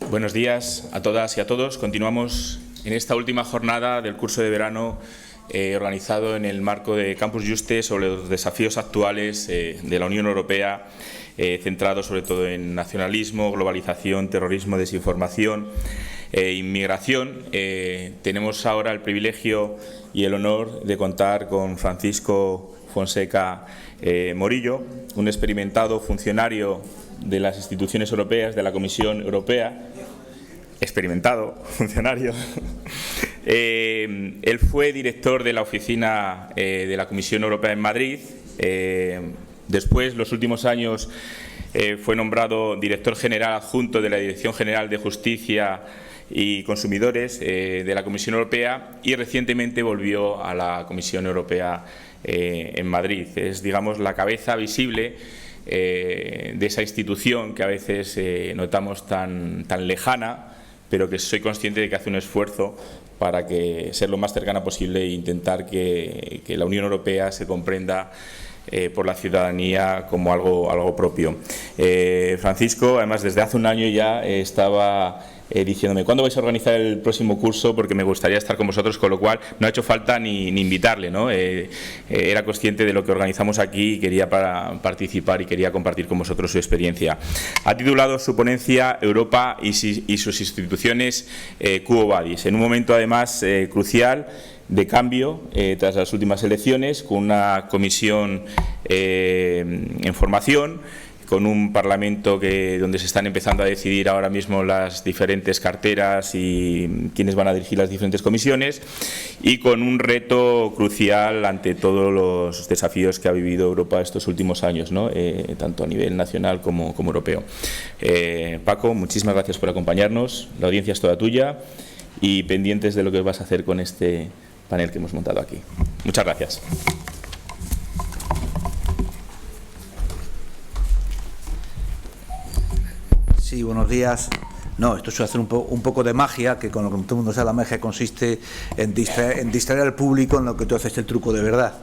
Buenos días a todas y a todos. Continuamos en esta última jornada del curso de verano organizado en el marco de Campus Juste sobre los desafíos actuales de la Unión Europea, centrados sobre todo en nacionalismo, globalización, terrorismo, desinformación e inmigración. Tenemos ahora el privilegio y el honor de contar con Francisco Fonseca Morillo, un experimentado funcionario de las instituciones europeas, de la Comisión Europea, experimentado funcionario. Él fue director de la oficina de la Comisión Europea en Madrid. Después, los últimos años, fue nombrado director general adjunto de la Dirección General de Justicia y Consumidores de la Comisión Europea y recientemente volvió a la Comisión Europea en Madrid. Es, digamos, la cabeza visible de esa institución que a veces notamos tan lejana, pero que soy consciente de que hace un esfuerzo para ser lo más cercana posible e intentar que la Unión Europea se comprenda por la ciudadanía como algo propio. Francisco, además, desde hace un año ya estaba diciéndome ¿cuándo vais a organizar el próximo curso? Porque me gustaría estar con vosotros, con lo cual no ha hecho falta ni invitarle, ¿no? Era consciente de lo que organizamos aquí y quería participar y quería compartir con vosotros su experiencia. Ha titulado su ponencia Europa y sus instituciones Quo Vadis, en un momento además crucial de cambio tras las últimas elecciones, con una comisión en formación, con un Parlamento donde se están empezando a decidir ahora mismo las diferentes carteras y quiénes van a dirigir las diferentes comisiones, y con un reto crucial ante todos los desafíos que ha vivido Europa estos últimos años, ¿no? Tanto a nivel nacional como europeo. Paco, muchísimas gracias por acompañarnos, la audiencia es toda tuya y pendientes de lo que vas a hacer con este panel que hemos montado aquí. Muchas gracias. Sí, buenos días. No, esto es hacer un poco de magia, que con lo que todo el mundo sabe, la magia consiste en distraer al público en lo que tú haces el truco de verdad.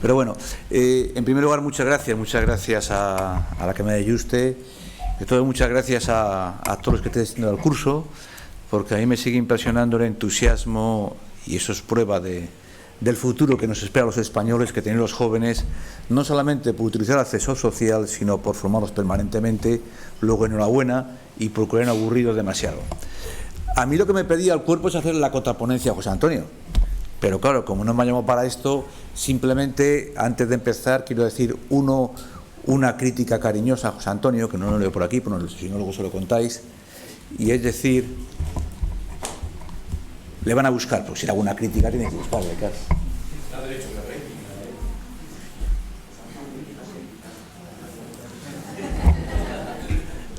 Pero bueno, en primer lugar, muchas gracias a la Cámara de Juste, de todo, muchas gracias a todos los que estáis haciendo el curso, porque a mí me sigue impresionando el entusiasmo, y eso es prueba del futuro que nos espera a los españoles, que tienen los jóvenes, no solamente por utilizar el ascensor social, sino por formarlos permanentemente. Luego, enhorabuena, y procurar no aburridos demasiado. A mí lo que me pedía el cuerpo es hacer la contraponencia a José Antonio, pero claro, como no me llamó para esto, simplemente antes de empezar quiero decir una crítica cariñosa a José Antonio, que no lo leo por aquí, pero si no luego se lo contáis, y es decir, le van a buscar, porque si le hago una crítica tiene que buscarle, claro.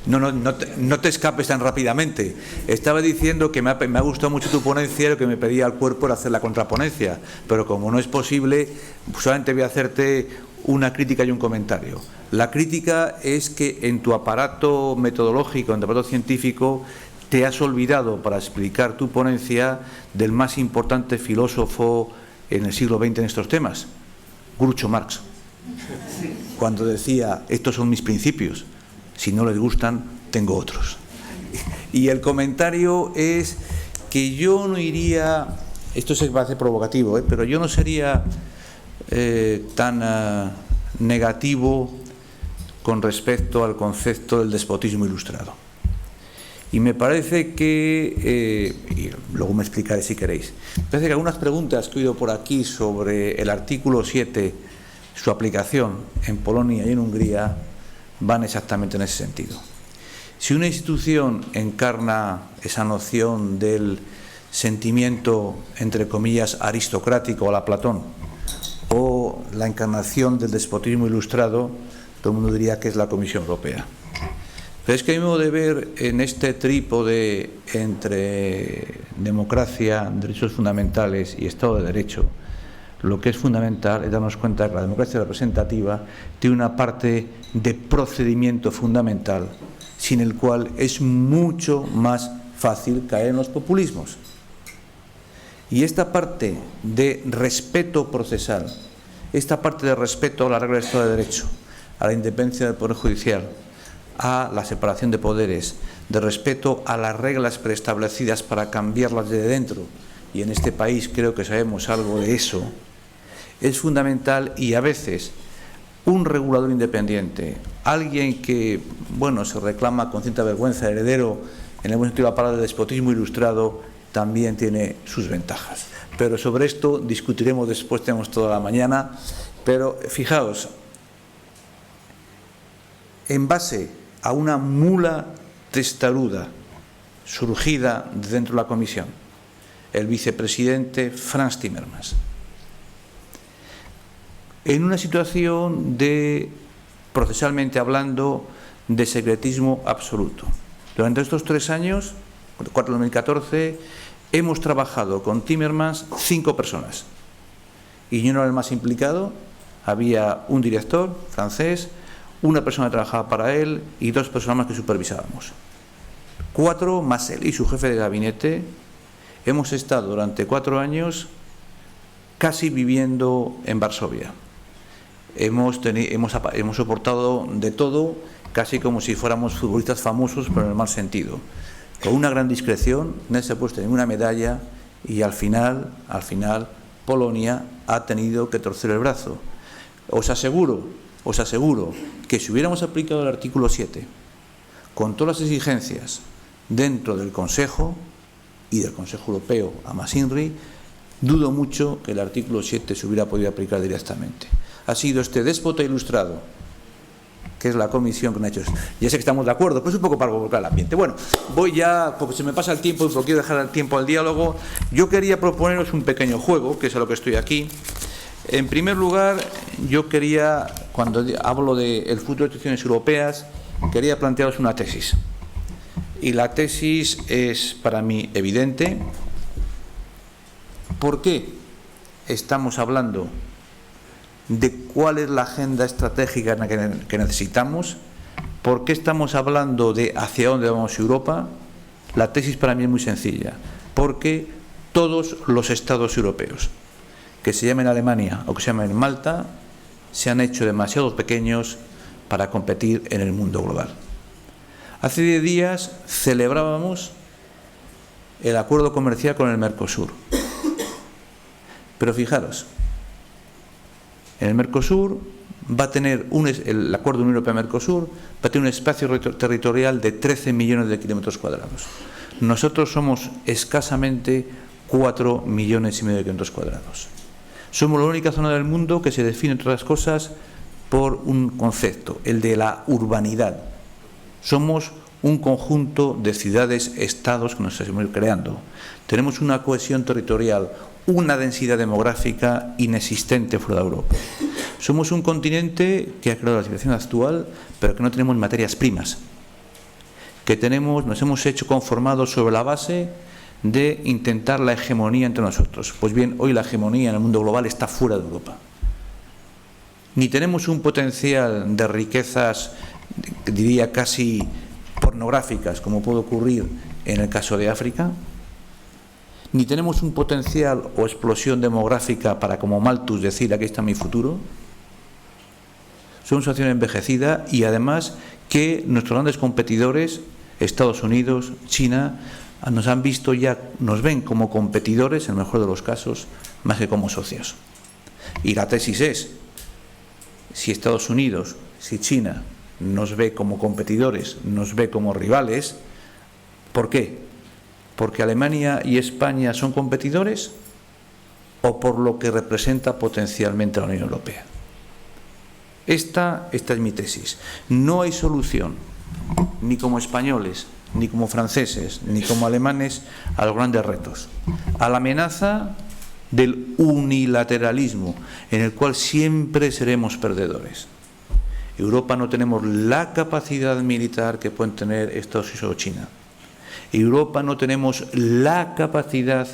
No te escapes tan rápidamente. Estaba diciendo que me ha gustado mucho tu ponencia, lo que me pedía al cuerpo era hacer la contraponencia, pero como no es posible, solamente voy a hacerte una crítica y un comentario. La crítica es que en tu aparato metodológico, en tu aparato científico, te has olvidado, para explicar tu ponencia, del más importante filósofo en el siglo XX en estos temas, Groucho Marx, cuando decía, estos son mis principios, si no les gustan, tengo otros. Y el comentario es que yo no iría, esto se va a hacer provocativo, pero yo no sería tan negativo con respecto al concepto del despotismo ilustrado. Y me parece que, y luego me explicaré si queréis, me parece que algunas preguntas que he oído por aquí sobre el artículo 7, su aplicación en Polonia y en Hungría, van exactamente en ese sentido. Si una institución encarna esa noción del sentimiento, entre comillas, aristocrático a la Platón, o la encarnación del despotismo ilustrado, todo el mundo diría que es la Comisión Europea. Pero es que a mi modo de ver, en este trípode entre democracia, derechos fundamentales y Estado de Derecho, lo que es fundamental es darnos cuenta que la democracia representativa tiene una parte de procedimiento fundamental, sin el cual es mucho más fácil caer en los populismos. Y esta parte de respeto procesal, esta parte de respeto a la regla del Estado de Derecho, a la independencia del Poder Judicial, a la separación de poderes, de respeto a las reglas preestablecidas para cambiarlas desde dentro, y en este país creo que sabemos algo de eso, es fundamental. Y a veces un regulador independiente, alguien que, bueno, se reclama con cierta vergüenza heredero, en el buen sentido de la palabra, del despotismo ilustrado, también tiene sus ventajas. Pero sobre esto discutiremos después, tenemos toda la mañana. Pero fijaos, en base a una mula testaruda surgida dentro de la Comisión, el vicepresidente Frans Timmermans, en una situación de, procesalmente hablando, de secretismo absoluto. Durante estos 3 años, 2014, hemos trabajado con Timmermans 5 personas. Y yo no era el más implicado, había un director francés, una persona que trabajaba para él y 2 personas más que supervisábamos. 4 más él y su jefe de gabinete. Hemos estado durante 4 años casi viviendo en Varsovia. Hemos soportado de todo, casi como si fuéramos futbolistas famosos, pero en el mal sentido. Con una gran discreción, no se ha puesto ninguna medalla y al final, Polonia ha tenido que torcer el brazo. Os aseguro que si hubiéramos aplicado el artículo 7 con todas las exigencias dentro del Consejo y del Consejo Europeo a Masinri, dudo mucho que el artículo 7 se hubiera podido aplicar directamente. Ha sido este déspota ilustrado, que es la comisión que me ha hecho eso. Ya sé que estamos de acuerdo, pero es un poco para provocar el ambiente. Bueno, voy ya, porque se me pasa el tiempo y porque quiero dejar el tiempo al diálogo. Yo quería proponeros un pequeño juego, que es a lo que estoy aquí. En primer lugar, yo quería, cuando hablo del futuro de instituciones europeas, quería plantearos una tesis. Y la tesis es para mí evidente. ¿Por qué estamos hablando de cuál es la agenda estratégica que necesitamos? ¿Por qué estamos hablando de hacia dónde vamos Europa? La tesis para mí es muy sencilla. Porque todos los estados europeos, que se llamen Alemania o que se llamen Malta, se han hecho demasiado pequeños para competir en el mundo global. Hace 10 días celebrábamos el acuerdo comercial con el Mercosur. Pero fijaros, en el Mercosur va a tener el acuerdo Unión Europea-Mercosur va a tener un espacio territorial de 13 millones de kilómetros cuadrados. Nosotros somos escasamente 4,5 millones de kilómetros cuadrados. Somos la única zona del mundo que se define, entre otras cosas, por un concepto, el de la urbanidad. Somos un conjunto de ciudades-estados que nos estamos creando. Tenemos una cohesión territorial, una densidad demográfica inexistente fuera de Europa. Somos un continente que ha creado la situación actual, pero que no tenemos materias primas, que nos hemos hecho conformados sobre la base de intentar la hegemonía entre nosotros. Pues bien, hoy la hegemonía en el mundo global está fuera de Europa. Ni tenemos un potencial de riquezas, diría casi pornográficas, como puede ocurrir en el caso de África, ni tenemos un potencial o explosión demográfica para, como Malthus, decir aquí está mi futuro. Somos una sociedad envejecida y además que nuestros grandes competidores, Estados Unidos, China, nos ven como competidores, en el mejor de los casos, más que como socios. Y la tesis es, si Estados Unidos, si China nos ve como competidores, nos ve como rivales, ¿por qué? ¿Porque Alemania y España son competidores o por lo que representa potencialmente la Unión Europea? Esta es mi tesis. No hay solución, ni como españoles, ni como franceses, ni como alemanes, a los grandes retos. A la amenaza del unilateralismo, en el cual siempre seremos perdedores. Europa no tenemos la capacidad militar que pueden tener Estados Unidos o China. Europa no tenemos la capacidad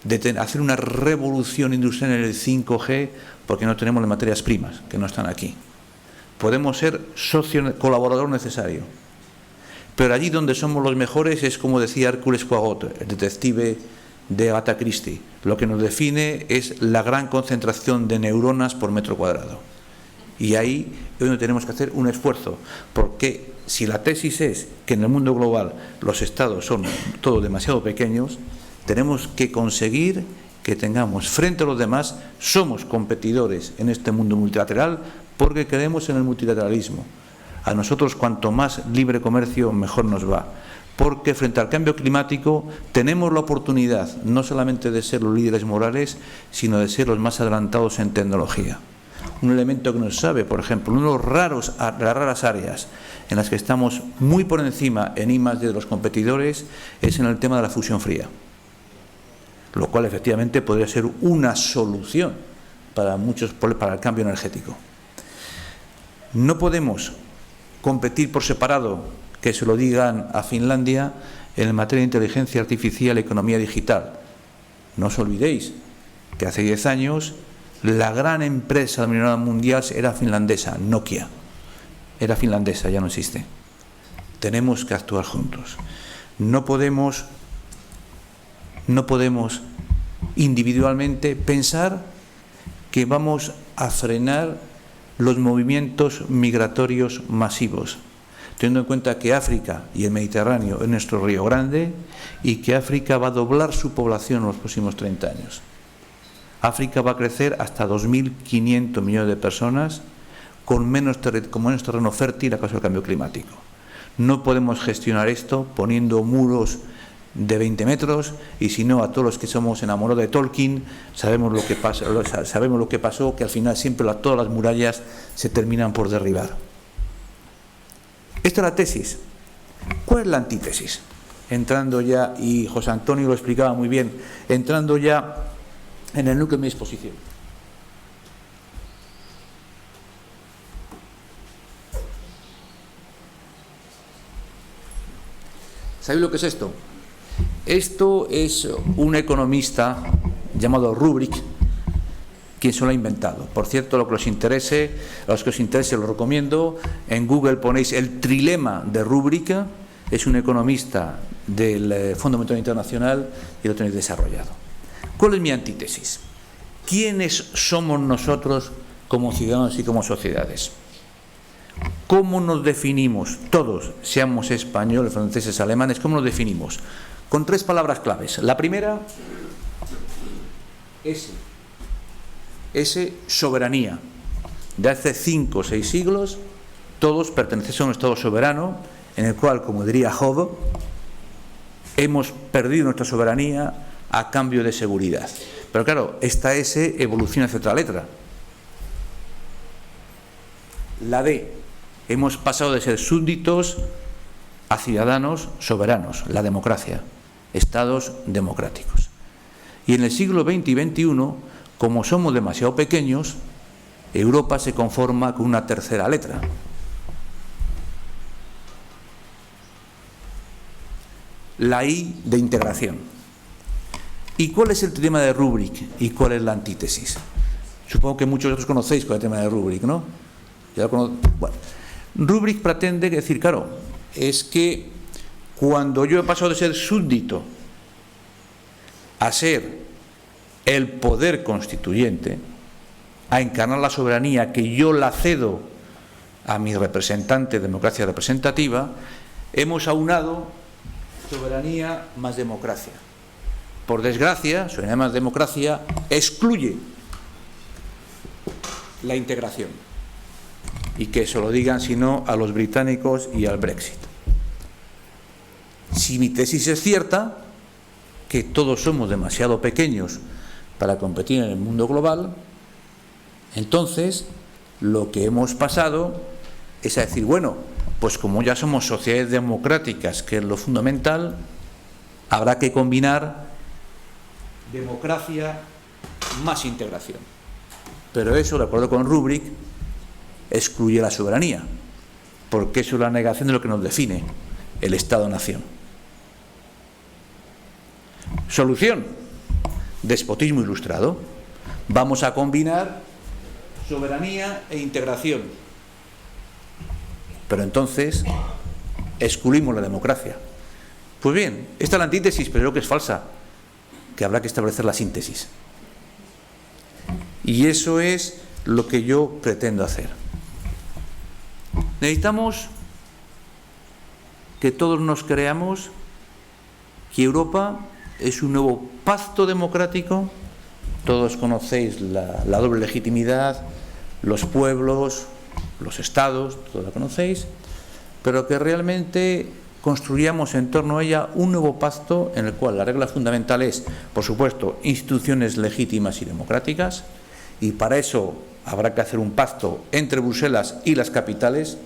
de hacer una revolución industrial en el 5G porque no tenemos las materias primas, que no están aquí. Podemos ser socio, colaborador necesario. Pero allí donde somos los mejores es como decía Hércules Poirot, el detective de Agatha Christie. Lo que nos define es la gran concentración de neuronas por metro cuadrado. Y ahí es donde tenemos que hacer un esfuerzo, porque si la tesis es que en el mundo global los estados son todos demasiado pequeños, tenemos que conseguir que tengamos frente a los demás, somos competidores en este mundo multilateral porque creemos en el multilateralismo. A nosotros cuanto más libre comercio mejor nos va, porque frente al cambio climático tenemos la oportunidad no solamente de ser los líderes morales, sino de ser los más adelantados en tecnología. Un elemento que nos sabe, por ejemplo, uno de las raras áreas en las que estamos muy por encima en I+D de los competidores es en el tema de la fusión fría, lo cual efectivamente podría ser una solución para el cambio energético. No podemos competir por separado, que se lo digan a Finlandia, en materia de inteligencia artificial y economía digital. No os olvidéis que hace 10 años la gran empresa dominadora mundial era finlandesa, Nokia. Era finlandesa, ya no existe. Tenemos que actuar juntos. No podemos individualmente pensar que vamos a frenar los movimientos migratorios masivos, teniendo en cuenta que África y el Mediterráneo es nuestro río grande y que África va a doblar su población en los próximos 30 años. África va a crecer hasta 2.500 millones de personas con menos terreno fértil a causa del cambio climático. No podemos gestionar esto poniendo muros de 20 metros y si no, a todos los que somos enamorados de Tolkien sabemos lo que pasó, que al final siempre todas las murallas se terminan por derribar. Esta es la tesis. ¿Cuál es la antítesis? Entrando ya, y José Antonio lo explicaba muy bien, entrando ya en el núcleo de mi exposición. ¿Sabéis lo que es esto? Esto es un economista llamado Rubrik quien se lo ha inventado. Por cierto, a los que os interese lo recomiendo. En Google ponéis el trilema de Rubrik, es un economista del Fondo Monetario Internacional y lo tenéis desarrollado. ¿Cuál es mi antítesis? ¿Quiénes somos nosotros como ciudadanos y como sociedades? ¿Cómo nos definimos todos, seamos españoles, franceses, alemanes? ¿Cómo nos definimos? Con 3 palabras claves. La primera, soberanía. De hace 5 o 6 siglos, todos pertenecemos a un Estado soberano, en el cual, como diría Job, hemos perdido nuestra soberanía a cambio de seguridad. Pero claro, esta S evoluciona hacia otra letra. La D. Hemos pasado de ser súbditos a ciudadanos soberanos, la democracia, estados democráticos. Y en el siglo XX y XXI, como somos demasiado pequeños, Europa se conforma con una tercera letra. La I de integración. ¿Y cuál es el tema de Rubrik y cuál es la antítesis? Supongo que muchos de vosotros conocéis cuál es el tema de Rubrik, ¿no? Bueno, Rubrik pretende decir, claro, es que cuando yo he pasado de ser súbdito a ser el poder constituyente, a encarnar la soberanía que yo la cedo a mi representante de democracia representativa, hemos aunado soberanía más democracia. Por desgracia, soberanía más democracia excluye la integración. Y que se lo digan, si no, a los británicos y al Brexit. Si mi tesis es cierta, que todos somos demasiado pequeños para competir en el mundo global, entonces lo que hemos pasado es a decir, bueno, pues como ya somos sociedades democráticas, que es lo fundamental, habrá que combinar democracia más integración. Pero eso, de acuerdo con Rubrik, excluye la soberanía, porque eso es la negación de lo que nos define, el Estado-nación. Solución: despotismo ilustrado. Vamos a combinar soberanía e integración, pero entonces excluimos la democracia. Pues bien, esta es la antítesis, pero creo que es falsa, que habrá que establecer la síntesis. Y eso es lo que yo pretendo hacer. Necesitamos que todos nos creamos que Europa es un nuevo pacto democrático. Todos conocéis la doble legitimidad, los pueblos, los estados, todos la conocéis, pero que realmente construyamos en torno a ella un nuevo pacto en el cual la regla fundamental es, por supuesto, instituciones legítimas y democráticas, y para eso habrá que hacer un pacto entre Bruselas y las capitales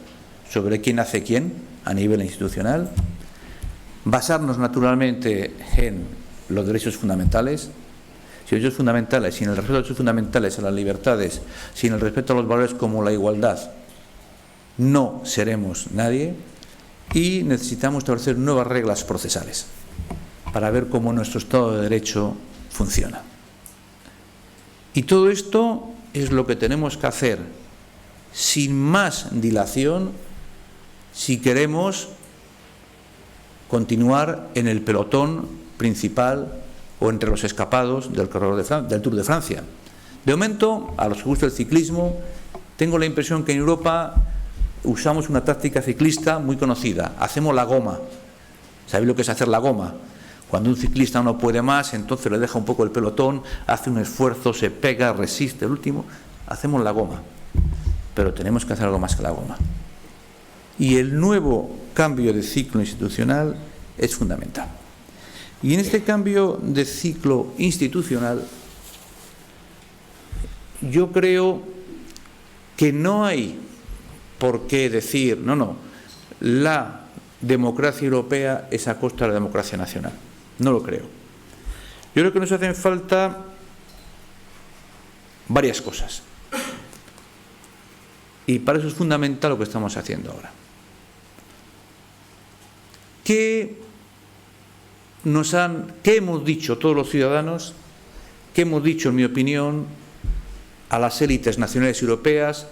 sobre quién hace quién a nivel institucional, basarnos naturalmente en los derechos fundamentales. Si los derechos fundamentales, sin el respeto a los derechos fundamentales, a las libertades, sin el respeto a los valores como la igualdad, no seremos nadie. Y necesitamos establecer nuevas reglas procesales para ver cómo nuestro Estado de Derecho funciona. Y todo esto es lo que tenemos que hacer sin más dilación si queremos continuar en el pelotón principal o entre los escapados del Tour de Francia. De momento, a los que gusta el ciclismo, tengo la impresión que en Europa usamos una táctica ciclista muy conocida. Hacemos la goma. ¿Sabéis lo que es hacer la goma? Cuando un ciclista no puede más, entonces le deja un poco el pelotón, hace un esfuerzo, se pega, resiste. El último, hacemos la goma. Pero tenemos que hacer algo más que la goma. Y el nuevo cambio de ciclo institucional es fundamental. Y en este cambio de ciclo institucional, yo creo que no hay por qué decir, no, la democracia europea es a costa de la democracia nacional. No lo creo. Yo creo que nos hacen falta varias cosas. Y para eso es fundamental lo que estamos haciendo ahora. ¿Qué hemos dicho todos los ciudadanos? ¿Qué hemos dicho, en mi opinión, a las élites nacionales y europeas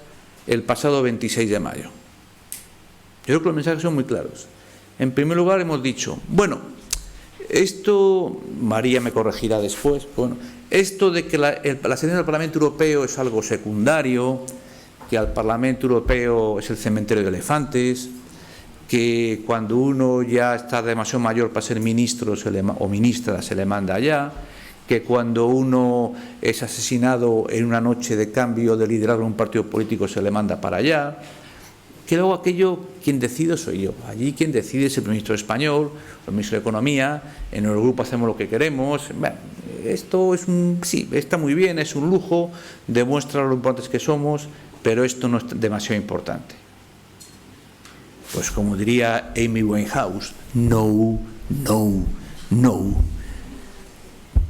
el pasado 26 de mayo? Yo creo que los mensajes son muy claros. En primer lugar, hemos dicho, bueno, esto, María me corregirá después, bueno, esto de que la sesión del Parlamento Europeo es algo secundario, que al Parlamento Europeo es el cementerio de elefantes, que cuando uno ya está demasiado mayor para ser ministro o ministra se le manda allá, que cuando uno es asesinado en una noche de cambio de liderazgo en un partido político se le manda para allá, que luego aquello quien decide soy yo. Allí quien decide es el ministro español, el ministro de Economía, en el grupo hacemos lo que queremos. Bueno, esto es sí, está muy bien, es un lujo, demuestra lo importantes que somos, pero esto no es demasiado importante. Pues como diría Amy Winehouse, no.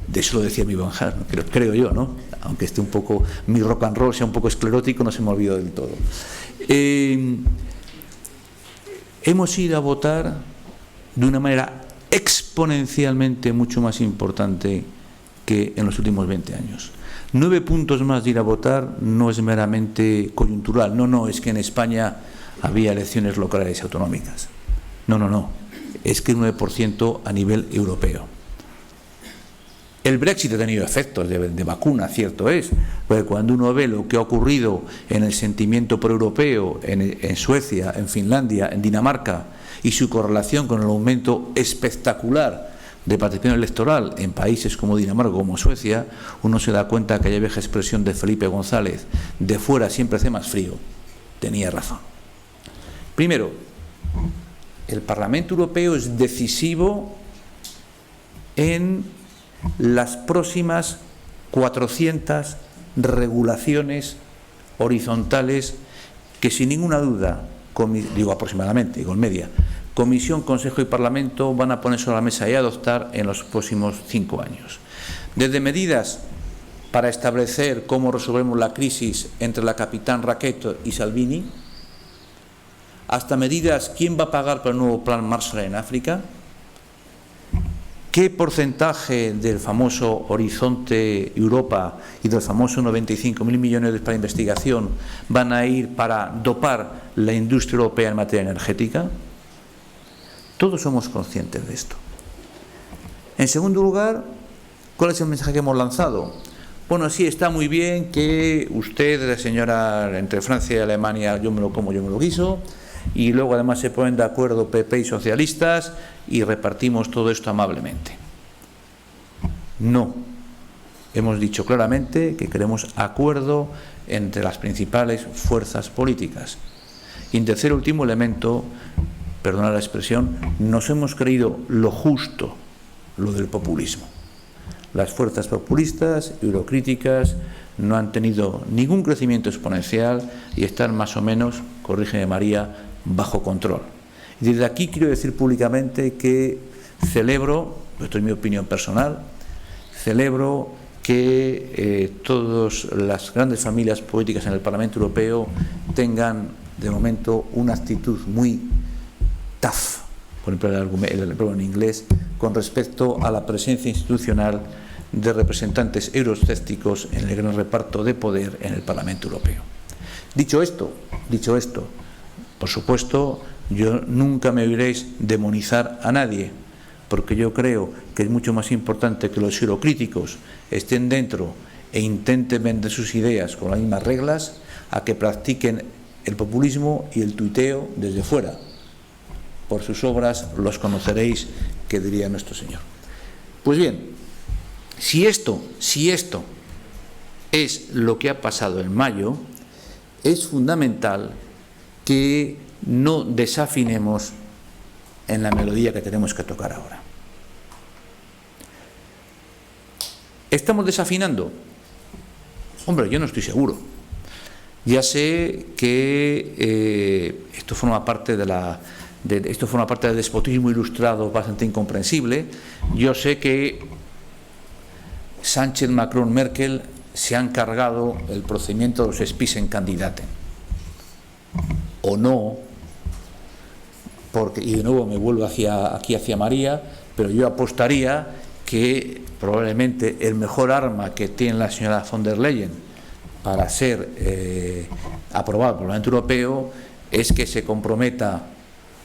De eso lo decía Amy Winehouse, ¿no? creo yo, ¿no? Aunque esté un poco, mi rock and roll sea un poco esclerótico, no se me olvidó del todo. Hemos ido a votar de una manera exponencialmente mucho más importante que en los últimos 20 años. 9 puntos más de ir a votar no es meramente coyuntural, no, es que en España había elecciones locales y autonómicas. No, es que un 9% a nivel europeo. El Brexit ha tenido efectos de vacuna, cierto es, porque cuando uno ve lo que ha ocurrido en el sentimiento proeuropeo en Suecia, en Finlandia, en Dinamarca, y su correlación con el aumento espectacular de participación electoral en países como Dinamarca, como Suecia, uno se da cuenta que aquella vieja expresión de Felipe González, de fuera siempre hace más frío, tenía razón. Primero, el Parlamento Europeo es decisivo en las próximas 400 regulaciones horizontales que sin ninguna duda, digo aproximadamente, digo en media, Comisión, Consejo y Parlamento van a poner sobre la mesa y adoptar en los próximos 5 años. Desde medidas para establecer cómo resolvemos la crisis entre la capitán Rackete y Salvini, hasta medidas quién va a pagar para el nuevo plan Marshall en África, qué porcentaje del famoso Horizonte Europa y del famoso 95.000 millones para investigación van a ir para dopar la industria europea en materia energética. Todos somos conscientes de esto. En segundo lugar, ¿cuál es el mensaje que hemos lanzado? Bueno, sí, está muy bien que usted, señora, entre Francia y Alemania, yo me lo como, yo me lo guiso, y luego además se ponen de acuerdo PP y socialistas y repartimos todo esto amablemente. No. Hemos dicho claramente que queremos acuerdo entre las principales fuerzas políticas. Y en tercer y último elemento, perdona la expresión, nos hemos creído lo justo, lo del populismo. Las fuerzas populistas, eurocríticas, no han tenido ningún crecimiento exponencial y están más o menos, corrígeme María, bajo control. Y desde aquí quiero decir públicamente que celebro, esto es mi opinión personal, celebro que todas las grandes familias políticas en el Parlamento Europeo tengan de momento una actitud muy tough, por ejemplo el verbo en inglés, con respecto a la presencia institucional de representantes euroescépticos en el gran reparto de poder en el Parlamento Europeo. Dicho esto, por supuesto, yo nunca me oiréis demonizar a nadie, porque yo creo que es mucho más importante que los eurocríticos estén dentro e intenten vender sus ideas con las mismas reglas, a que practiquen el populismo y el tuiteo desde fuera. Por sus obras los conoceréis, que diría nuestro Señor. Pues bien, si esto es lo que ha pasado en mayo, es fundamental que no desafinemos en la melodía que tenemos que tocar ahora. ¿Estamos desafinando? Hombre, yo no estoy seguro. Ya sé que esto forma parte del despotismo ilustrado bastante incomprensible. Yo sé que Sánchez, Macron, Merkel se han cargado el procedimiento de los Spitzenkandidaten. O no, porque, y de nuevo me vuelvo aquí hacia María, pero yo apostaría que probablemente el mejor arma que tiene la señora von der Leyen para ser aprobada por el Parlamento Europeo es que se comprometa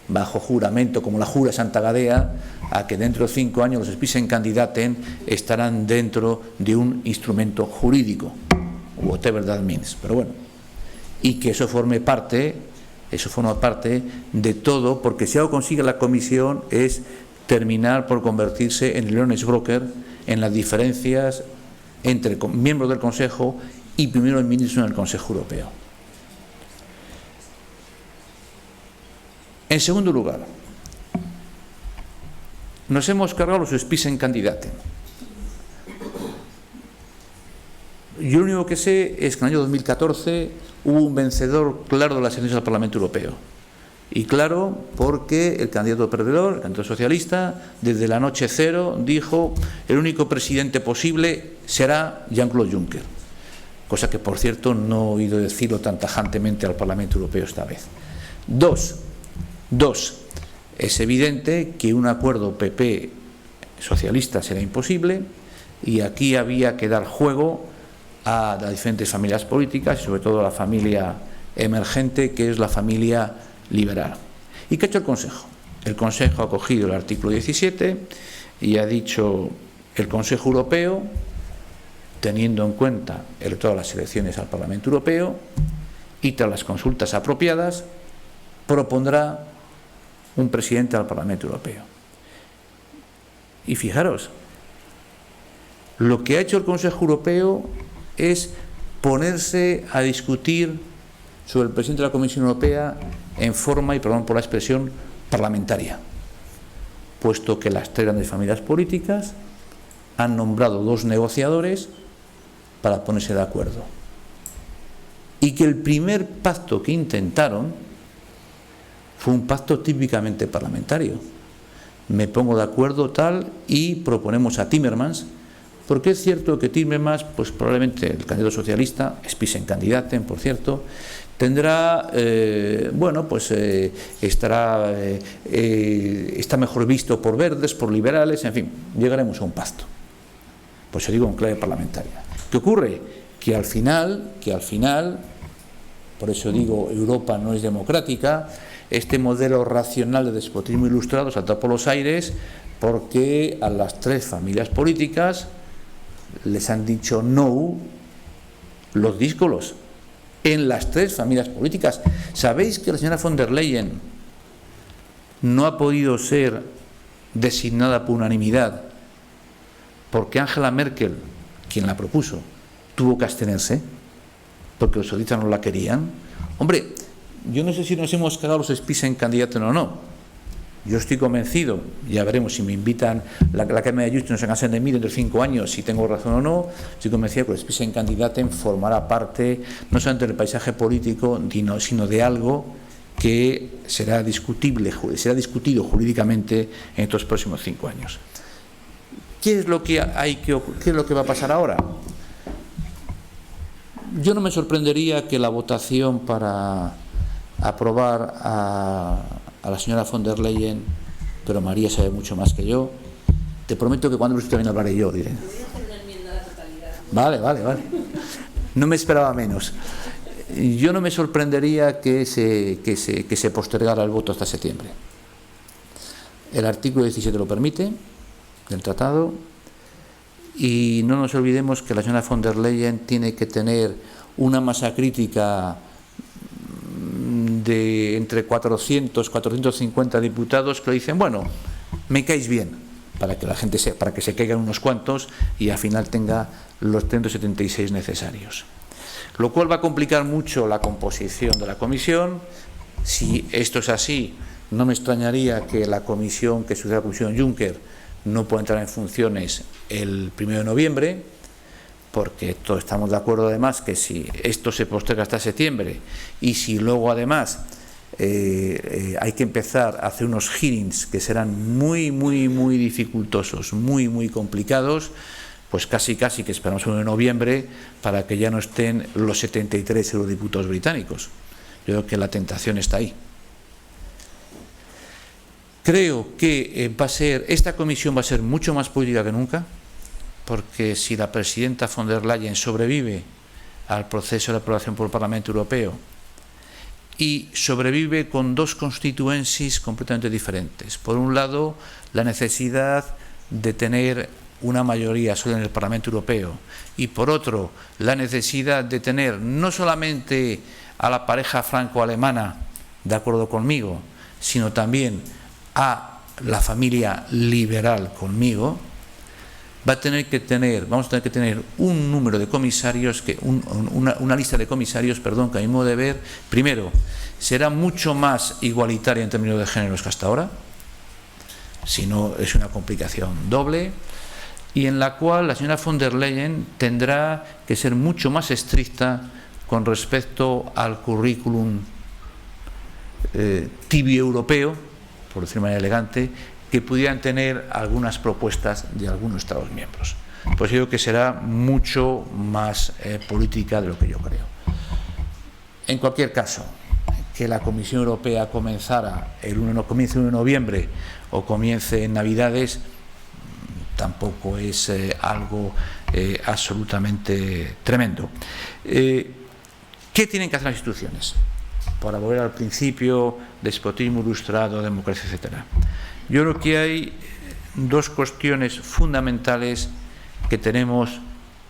bajo juramento, como la jura Santa Gadea, a que dentro de 5 años los Spitzenkandidaten estarán dentro de un instrumento jurídico, whatever that means, pero bueno, y que eso forma parte de todo, porque si algo consigue la Comisión es terminar por convertirse en el honest broker en las diferencias entre miembros del Consejo y primeros ministros en el Consejo Europeo. En segundo lugar, nos hemos cargado los Spitzenkandidaten. Yo lo único que sé es que en el año 2014 hubo un vencedor claro de las elecciones al Parlamento Europeo. Y claro, porque el candidato perdedor, el candidato socialista, desde la noche cero dijo: el único presidente posible será Jean-Claude Juncker. Cosa que, por cierto, no he oído decirlo tan tajantemente al Parlamento Europeo esta vez. Dos, es evidente que un acuerdo PP socialista será imposible y aquí había que dar juego a las diferentes familias políticas y sobre todo a la familia emergente, que es la familia liberal. ¿Y qué ha hecho el Consejo? El Consejo ha cogido el artículo 17 y ha dicho: el Consejo Europeo, teniendo en cuenta todas las elecciones al Parlamento Europeo y tras las consultas apropiadas, propondrá un presidente al Parlamento Europeo. Y fijaros, lo que ha hecho el Consejo Europeo es ponerse a discutir sobre el presidente de la Comisión Europea en forma, y perdón por la expresión, parlamentaria, puesto que las 3 grandes familias políticas han nombrado 2 negociadores para ponerse de acuerdo. Y que el primer pacto que intentaron fue un pacto típicamente parlamentario. Me pongo de acuerdo tal y proponemos a Timmermans, porque es cierto que Timmermans, pues probablemente el candidato socialista, Spitzenkandidaten, por cierto, tendrá, está mejor visto por verdes, por liberales, en fin, llegaremos a un pacto. Pues yo digo en clave parlamentaria. ¿Qué ocurre? Que al final, por eso digo, Europa no es democrática. Este modelo racional de despotismo ilustrado salta por los aires porque a las 3 familias políticas les han dicho no los díscolos. en las tres familias políticas. ¿Sabéis que la señora von der Leyen no ha podido ser designada por unanimidad porque Angela Merkel, quien la propuso, tuvo que abstenerse porque los socialistas no la querían? Hombre, yo no sé si nos hemos cagado los Spitzenkandidaten o no. Yo estoy convencido, ya veremos si me invitan la Cámara de Justicia, no se cansen de mí dentro de 5 años, si tengo razón o no. Estoy convencido que el Spitzenkandidaten formará parte no solamente del paisaje político, sino de algo que será discutible, será discutido jurídicamente en estos próximos 5 años. ¿Qué es lo que va a pasar ahora? Yo no me sorprendería que la votación para aprobar a la señora von der Leyen, pero María sabe mucho más que yo. Te prometo que cuando usted también hablaré yo, diré. Voy a hacer una enmienda a la totalidad. Vale. No me esperaba menos. Yo no me sorprendería que se postergara el voto hasta septiembre. El artículo 17 lo permite, del tratado, y no nos olvidemos que la señora von der Leyen tiene que tener una masa crítica de entre 450 diputados que le dicen, bueno, me caéis bien, para que la gente para que se caigan unos cuantos y al final tenga los 376 necesarios. Lo cual va a complicar mucho la composición de la comisión. Si esto es así, no me extrañaría que la comisión, que suceda la comisión Juncker, no pueda entrar en funciones el 1 de noviembre, porque todos estamos de acuerdo además que si esto se posterga hasta septiembre y si luego además hay que empezar a hacer unos hearings que serán muy dificultosos, muy complicados, pues casi que esperamos el 1 de noviembre para que ya no estén los 73 eurodiputados británicos. Yo creo que la tentación está ahí. Creo que esta comisión va a ser mucho más política que nunca, porque si la presidenta von der Leyen sobrevive al proceso de aprobación por el Parlamento Europeo y sobrevive con dos constituencies completamente diferentes. Por un lado, la necesidad de tener una mayoría solo en el Parlamento Europeo y por otro, la necesidad de tener no solamente a la pareja franco-alemana de acuerdo conmigo, sino también a la familia liberal conmigo, vamos a tener que tener un número de comisarios, una lista de comisarios, que a mi modo de ver, primero, será mucho más igualitaria en términos de géneros que hasta ahora, si no es una complicación doble, y en la cual la señora von der Leyen tendrá que ser mucho más estricta con respecto al currículum tibio europeo, por decirlo de manera elegante, que pudieran tener algunas propuestas de algunos Estados miembros. Pues yo creo que será mucho más política de lo que yo creo. En cualquier caso, que la Comisión Europea comience el 1 de noviembre o comience en Navidades, tampoco es algo absolutamente tremendo. ¿Qué tienen que hacer las instituciones? Para volver al principio, despotismo ilustrado, democracia, etcétera. Yo creo que hay dos cuestiones fundamentales que tenemos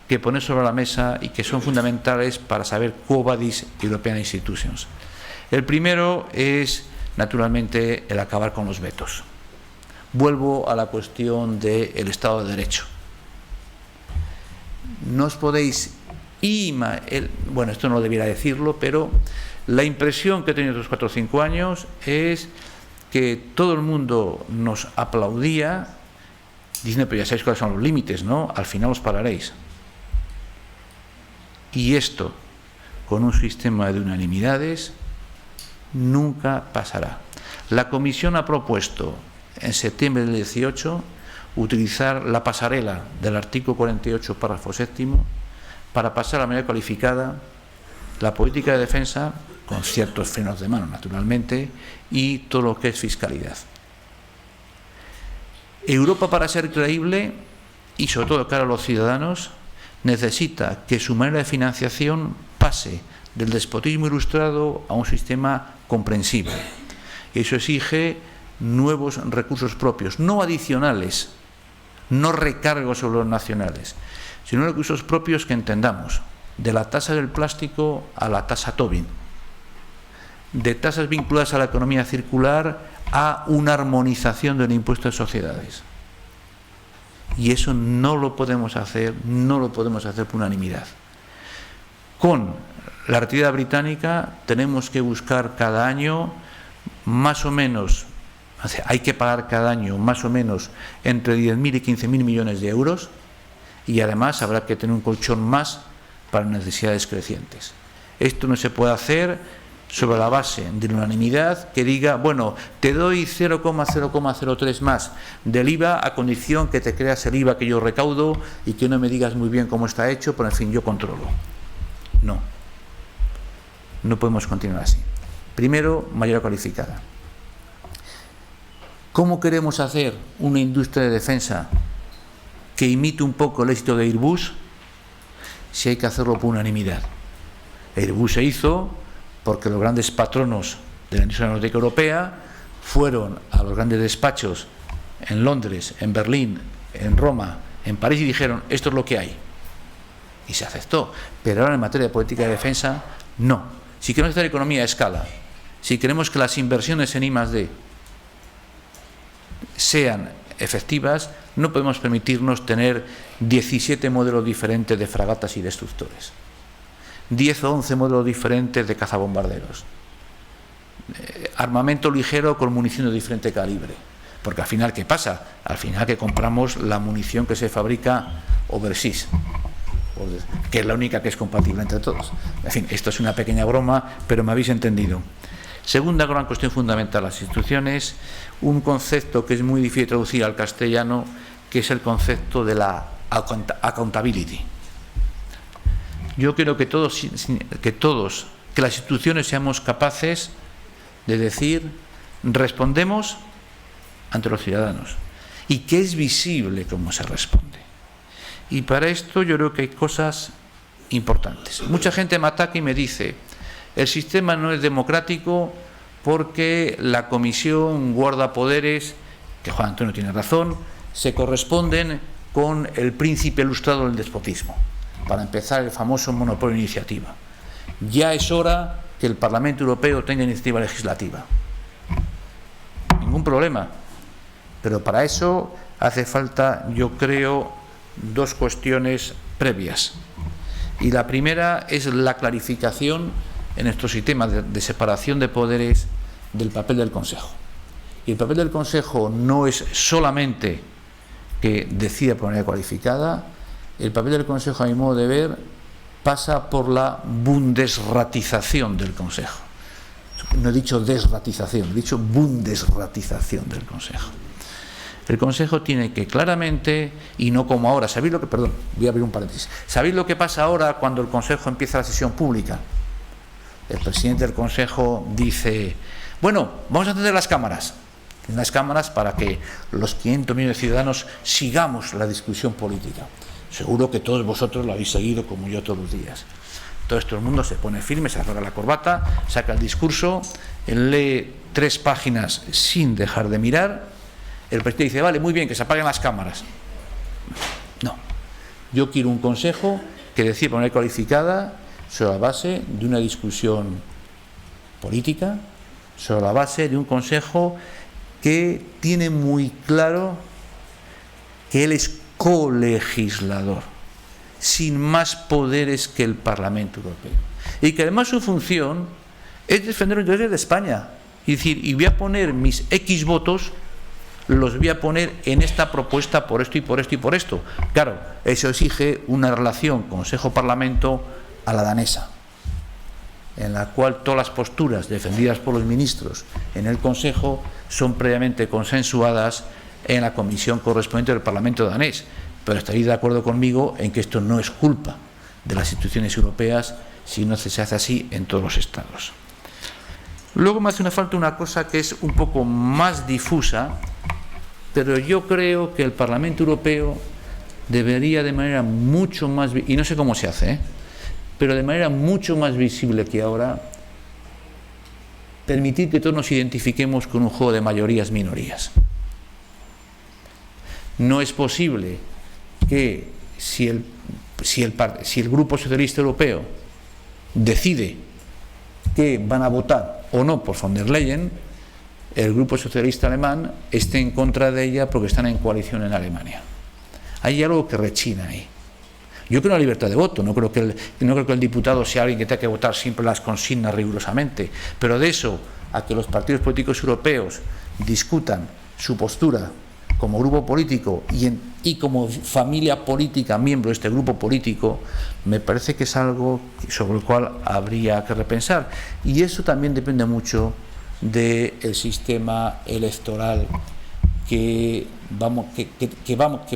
que poner sobre la mesa y que son fundamentales para saber quo vadis European Institutions. El primero es, naturalmente, el acabar con los vetos. Vuelvo a la cuestión del Estado de Derecho. No os podéis bueno, esto no debiera decirlo, pero la impresión que he tenido estos 4 o 5 años es que todo el mundo nos aplaudía diciendo, pero ya sabéis cuáles son los límites, ¿no? Al final os pararéis. Y esto, con un sistema de unanimidades, nunca pasará. La Comisión ha propuesto en septiembre del 18 utilizar la pasarela del artículo 48, párrafo 7, para pasar a manera cualificada la política de defensa, con ciertos frenos de mano, naturalmente, y todo lo que es fiscalidad. Europa, para ser creíble, y sobre todo cara a los ciudadanos, necesita que su manera de financiación pase del despotismo ilustrado a un sistema comprensible. Eso exige nuevos recursos propios, no adicionales, no recargos sobre los nacionales, sino recursos propios que entendamos, de la tasa del plástico a la tasa Tobin, de tasas vinculadas a la economía circular a una armonización del impuesto de sociedades. Y eso no lo podemos hacer por unanimidad. Con la actividad británica tenemos que buscar cada año más o menos, hay que pagar cada año más o menos entre 10.000 y 15.000 millones de euros, y además habrá que tener un colchón más para necesidades crecientes. Esto no se puede hacer sobre la base de la unanimidad que diga, bueno, te doy 0,003 más del IVA a condición que te creas el IVA que yo recaudo y que no me digas muy bien cómo está hecho, pero en fin, yo controlo. No podemos continuar así. Primero, mayoría cualificada. ¿Cómo queremos hacer una industria de defensa que imite un poco el éxito de Airbus si hay que hacerlo por unanimidad? Airbus se hizo porque los grandes patronos de la industria aeronáutica europea fueron a los grandes despachos en Londres, en Berlín, en Roma, en París y dijeron, esto es lo que hay. Y se aceptó. Pero ahora en materia de política de defensa, no. Si queremos hacer economía a escala, si queremos que las inversiones en I+D sean efectivas, no podemos permitirnos tener 17 modelos diferentes de fragatas y destructores, 10 o 11 modelos diferentes de cazabombarderos, armamento ligero con munición de diferente calibre, porque al final, ¿qué pasa? Al final que compramos la munición que se fabrica overseas, que es la única que es compatible entre todos. En fin, esto es una pequeña broma, pero me habéis entendido. Segunda gran cuestión fundamental, las instituciones, un concepto que es muy difícil de traducir al castellano, que es el concepto de la accountability. Yo quiero que las instituciones seamos capaces de decir, respondemos ante los ciudadanos, y que es visible cómo se responde. Y para esto yo creo que hay cosas importantes. Mucha gente me ataca y me dice, el sistema no es democrático porque la comisión guarda poderes, que Juan Antonio tiene razón, se corresponden con el príncipe ilustrado del despotismo. Para empezar, el famoso monopolio de iniciativa. Ya es hora que el Parlamento Europeo tenga iniciativa legislativa. Ningún problema. Pero para eso hace falta, yo creo, dos cuestiones previas. Y la primera es la clarificación en nuestro sistema de separación de poderes del papel del Consejo. Y el papel del Consejo no es solamente que decida por manera cualificada. El papel del Consejo, a mi modo de ver, pasa por la bundesratización del Consejo. No he dicho desratización, he dicho bundesratización del Consejo. El Consejo tiene que claramente, y no como ahora, ¿sabéis lo que, perdón, voy a abrir un paréntesis, ¿sabéis lo que pasa ahora cuando el Consejo empieza la sesión pública? El presidente del Consejo dice, bueno, vamos a encender las cámaras. Las cámaras para que los 500 millones de ciudadanos sigamos la discusión política. Seguro que todos vosotros lo habéis seguido como yo todos los días. Todo el mundo se pone firme, se arroga la corbata, saca el discurso, lee 3 páginas sin dejar de mirar. El presidente dice, vale, muy bien, que se apaguen las cámaras. No. Yo quiero un Consejo que decida de manera cualificada sobre la base de una discusión política, sobre la base de un Consejo que tiene muy claro que él es colegislador, sin más poderes que el Parlamento Europeo. Y que además su función es defender los intereses de España. Es decir, y voy a poner mis X votos, los voy a poner en esta propuesta por esto y por esto y por esto. Claro, eso exige una relación Consejo-Parlamento a la danesa, en la cual todas las posturas defendidas por los ministros en el Consejo son previamente consensuadas en la comisión correspondiente del Parlamento danés. Pero estaréis de acuerdo conmigo en que esto no es culpa de las instituciones europeas, sino que se hace así en todos los estados. Luego me hace una falta una cosa que es un poco más difusa, pero yo creo que el Parlamento Europeo debería de manera mucho más, y no sé cómo se hace, pero de manera mucho más visible que ahora, permitir que todos nos identifiquemos con un juego de mayorías-minorías. No es posible que si el si el Grupo Socialista Europeo decide que van a votar o no por von der Leyen, el Grupo Socialista Alemán esté en contra de ella porque están en coalición en Alemania. Hay algo que rechina ahí. Yo creo en la libertad de voto, no creo que el diputado sea alguien que tenga que votar siempre las consignas rigurosamente, pero de eso a que los partidos políticos europeos discutan su postura como grupo político y como familia política, miembro de este grupo político, me parece que es algo sobre el cual habría que repensar. Y eso también depende mucho del sistema electoral que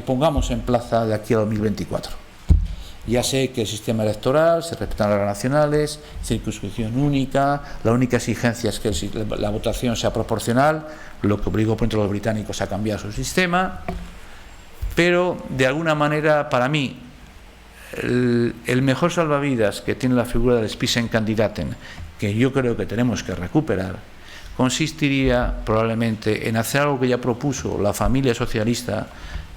pongamos en plaza de aquí a 2024. Ya sé que el sistema electoral se respetan las reglas nacionales, circunscripción única, la única exigencia es que la votación sea proporcional, lo que obligó por ejemplo a los británicos a cambiar su sistema, pero de alguna manera para mí el mejor salvavidas que tiene la figura del Spitzenkandidaten, que yo creo que tenemos que recuperar, consistiría probablemente en hacer algo que ya propuso la familia socialista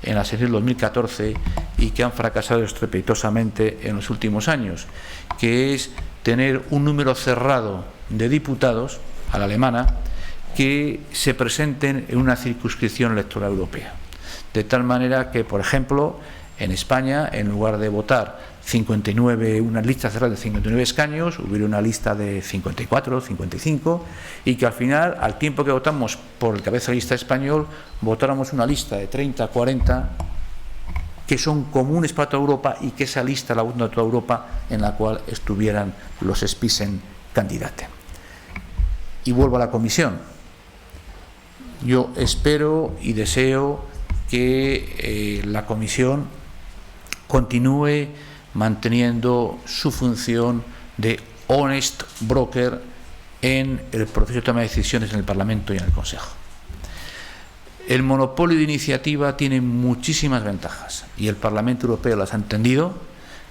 en la sesión 2014 y que han fracasado estrepitosamente en los últimos años, que es tener un número cerrado de diputados a la alemana que se presenten en una circunscripción electoral europea. De tal manera que, por ejemplo, en España, en lugar de votar una lista cerrada de 59 escaños, hubiera una lista de 54, 55, y que al final, al tiempo que votamos por el cabeza de lista español, votáramos una lista de 30, 40, que son comunes para toda Europa, y que esa lista la vota toda Europa, en la cual estuvieran los Spitzenkandidaten. Y vuelvo a la comisión. Yo espero y deseo que la comisión continúe manteniendo su función de honest broker en el proceso de toma de decisiones en el Parlamento y en el Consejo. El monopolio de iniciativa tiene muchísimas ventajas y el Parlamento Europeo las ha entendido,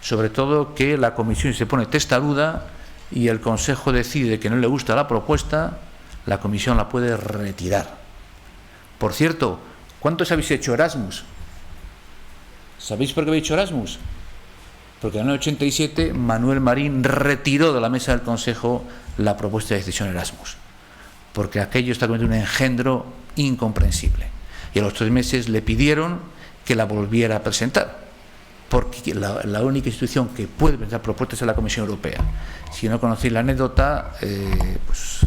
sobre todo que la Comisión se pone testaruda y el Consejo decide que no le gusta la propuesta, la Comisión la puede retirar. Por cierto, ¿cuántos habéis hecho Erasmus? ¿Sabéis por qué habéis hecho Erasmus? Porque en el año 87 Manuel Marín retiró de la mesa del Consejo la propuesta de decisión Erasmus, porque aquello está cometiendo un engendro incomprensible. Y a los 3 meses le pidieron que la volviera a presentar, porque la única institución que puede presentar propuestas es la Comisión Europea. Si no conocéis la anécdota, pues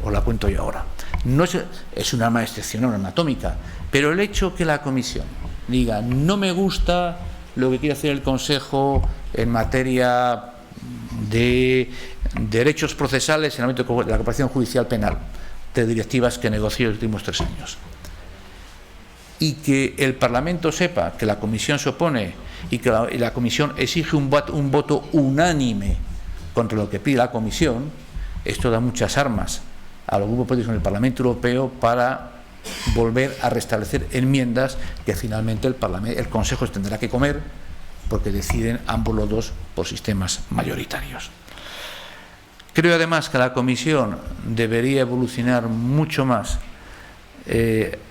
os la cuento yo ahora. No es un arma excepcional, una arma atómica, pero el hecho que la Comisión diga no me gusta lo que quiere hacer el Consejo en materia de derechos procesales en el ámbito de la cooperación judicial penal, de directivas que negoció en los últimos 3 años. Y que el Parlamento sepa que la Comisión se opone y que la Comisión exige un voto unánime contra lo que pide la Comisión, esto da muchas armas a los grupos políticos en el Parlamento Europeo para volver a restablecer enmiendas que finalmente el Consejo tendrá que comer porque deciden ambos los dos por sistemas mayoritarios. Creo además que la Comisión debería evolucionar mucho más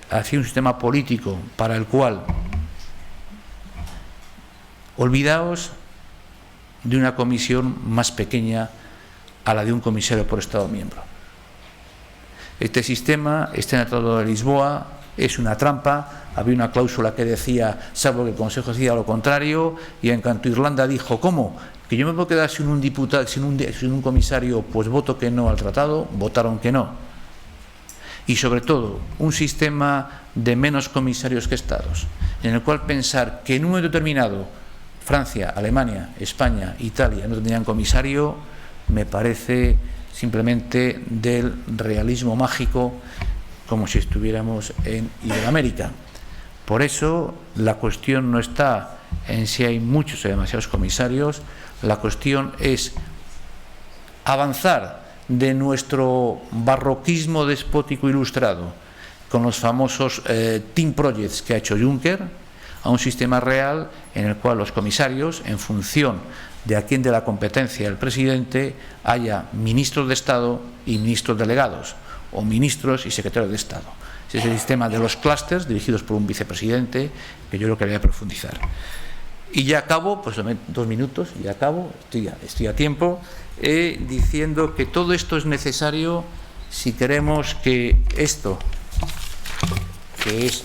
hacia un sistema político para el cual olvidaos de una comisión más pequeña a la de un comisario por Estado miembro. Este sistema está en el Tratado de Lisboa, es una trampa. Había una cláusula que decía, salvo que el Consejo decida lo contrario, y en cuanto Irlanda dijo, ¿cómo? ¿Que yo me puedo quedar sin un diputado, sin un comisario? Pues voto que no al tratado, votaron que no. Y sobre todo, un sistema de menos comisarios que estados, en el cual pensar que en un momento determinado Francia, Alemania, España, Italia no tendrían comisario, me parece simplemente del realismo mágico, como si estuviéramos en Iberoamérica. Por eso la cuestión no está en si hay muchos o demasiados comisarios, la cuestión es avanzar de nuestro barroquismo despótico ilustrado con los famosos team projects que ha hecho Juncker a un sistema real en el cual los comisarios, en función de a quién de la competencia del presidente, haya ministros de Estado y ministros delegados, o ministros y secretarios de Estado. Ese es el sistema de los clústeres dirigidos por un vicepresidente que yo creo que habría que profundizar. Y ya acabo, pues 2 minutos, y acabo, estoy a tiempo, diciendo que todo esto es necesario si queremos que esto, que es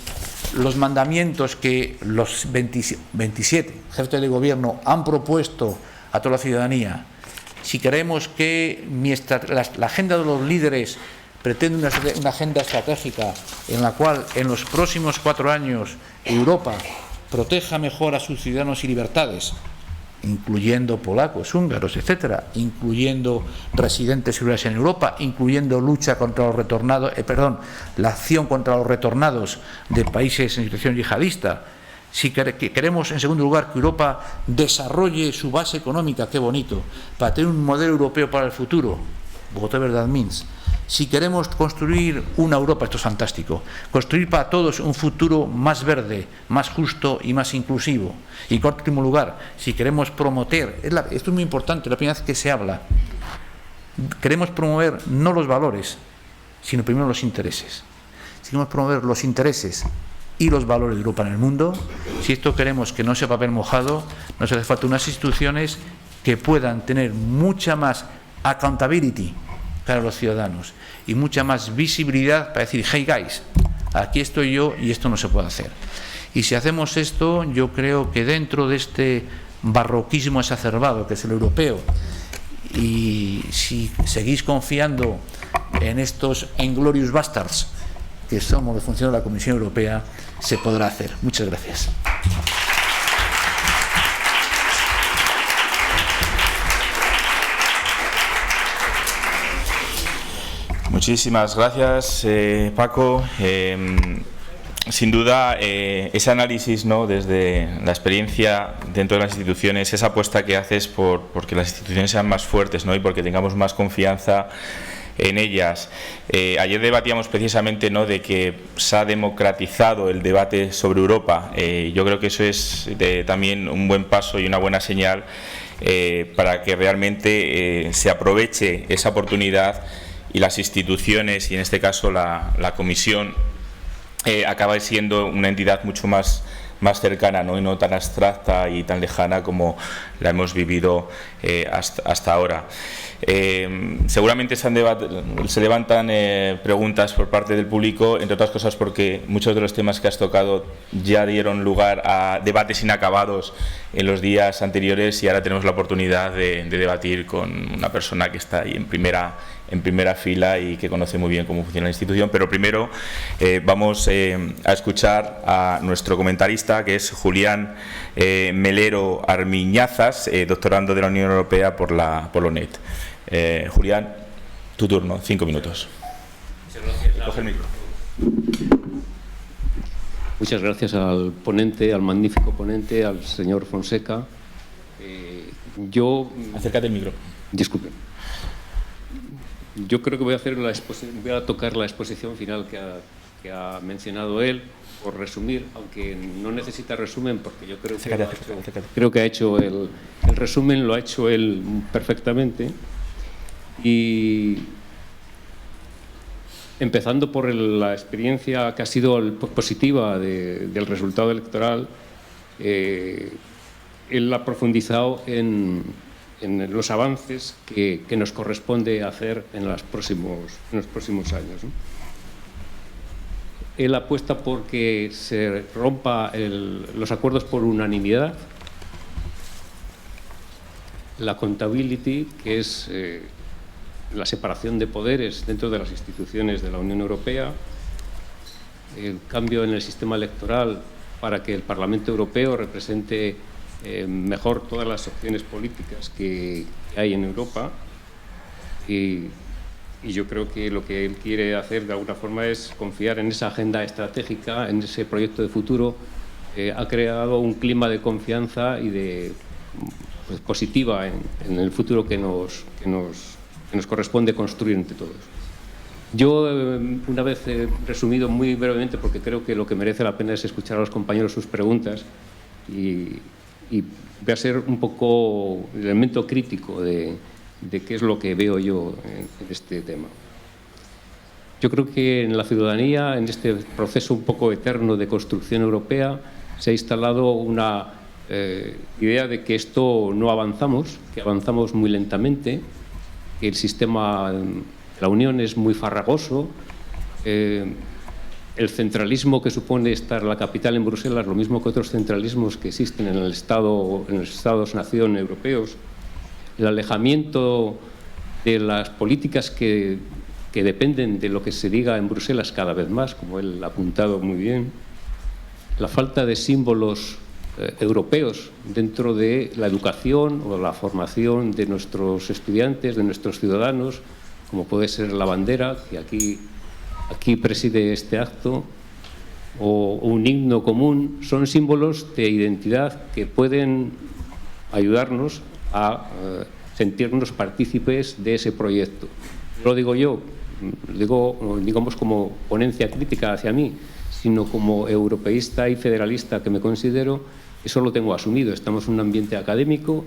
los mandamientos que los 27 jefes de gobierno han propuesto a toda la ciudadanía, si queremos que la agenda de los líderes pretende una agenda estratégica en la cual en los próximos 4 años Europa proteja mejor a sus ciudadanos y libertades, incluyendo polacos, húngaros, etcétera, incluyendo residentes irregulares en Europa, incluyendo lucha contra los retornados, la acción contra los retornados de países en situación yihadista. Si queremos, en segundo lugar, que Europa desarrolle su base económica, qué bonito, para tener un modelo europeo para el futuro, whatever that means. Si queremos construir una Europa, esto es fantástico, construir para todos un futuro más verde, más justo y más inclusivo. Y en último lugar, si queremos promover, esto es muy importante, la primera vez que se habla, queremos promover no los valores, sino primero los intereses. Si queremos promover los intereses y los valores de Europa en el mundo, si esto queremos que no sea papel mojado, nos hace falta unas instituciones que puedan tener mucha más accountability para los ciudadanos y mucha más visibilidad para decir, hey guys, aquí estoy yo y esto no se puede hacer. Y si hacemos esto, yo creo que dentro de este barroquismo exacerbado que es el europeo, y si seguís confiando en estos inglorious bastards que somos los funcionarios de la Comisión Europea, se podrá hacer. Muchas gracias. Muchísimas gracias, Paco. Sin duda, ese análisis, ¿no?, desde la experiencia dentro de las instituciones, esa apuesta que haces porque las instituciones sean más fuertes, ¿no?, y porque tengamos más confianza en ellas. Ayer debatíamos precisamente, ¿no?, de que se ha democratizado el debate sobre Europa. Yo creo que eso es también un buen paso y una buena señal para que realmente se aproveche esa oportunidad y las instituciones, y en este caso la Comisión, acaba siendo una entidad mucho más cercana, ¿no?, y no tan abstracta y tan lejana como la hemos vivido hasta ahora. Seguramente se levantan preguntas por parte del público, entre otras cosas porque muchos de los temas que has tocado ya dieron lugar a debates inacabados en los días anteriores, y ahora tenemos la oportunidad de debatir con una persona que está ahí en primera fila y que conoce muy bien cómo funciona la institución. Pero primero vamos a escuchar a nuestro comentarista, que es Julián Melero Armiñazas, doctorando de la Unión Europea por la UNED. Julián, tu turno, 5 minutos. Muchas gracias. Coge el micro. Muchas gracias al ponente, al magnífico ponente, al señor Fonseca. Acércate el micro. Disculpe. Yo creo que voy a tocar la exposición final que ha mencionado él, por resumir, aunque no necesita resumen, porque yo creo que ha hecho el resumen, lo ha hecho él perfectamente. Y empezando por la experiencia que ha sido positiva del resultado electoral, él ha profundizado en los avances que nos corresponde hacer en los próximos años, ¿no? Él apuesta por que se rompa los acuerdos por unanimidad, la accountability, que es la separación de poderes dentro de las instituciones de la Unión Europea, el cambio en el sistema electoral para que el Parlamento Europeo represente mejor todas las opciones políticas que hay en Europa, y yo creo que lo que él quiere hacer de alguna forma es confiar en esa agenda estratégica, en ese proyecto de futuro. Ha creado un clima de confianza y positiva en el futuro que nos corresponde construir entre todos. Yo, una vez resumido muy brevemente, porque creo que lo que merece la pena es escuchar a los compañeros sus preguntas, y voy a ser un poco el elemento crítico de qué es lo que veo yo en este tema. Yo creo que en la ciudadanía, en este proceso un poco eterno de construcción europea, se ha instalado una idea de que esto no avanzamos, que avanzamos muy lentamente, que el sistema de la Unión es muy farragoso, el centralismo que supone estar la capital en Bruselas, lo mismo que otros centralismos que existen en el Estado, en los Estados-nación europeos, el alejamiento de las políticas que dependen de lo que se diga en Bruselas cada vez más, como él ha apuntado muy bien, la falta de símbolos europeos dentro de la educación o la formación de nuestros estudiantes, de nuestros ciudadanos, como puede ser la bandera, que aquí preside este acto, o un himno común, son símbolos de identidad que pueden ayudarnos a sentirnos partícipes de ese proyecto. No lo digo yo, digamos como ponencia crítica hacia mí, sino como europeísta y federalista que me considero, eso lo tengo asumido. Estamos en un ambiente académico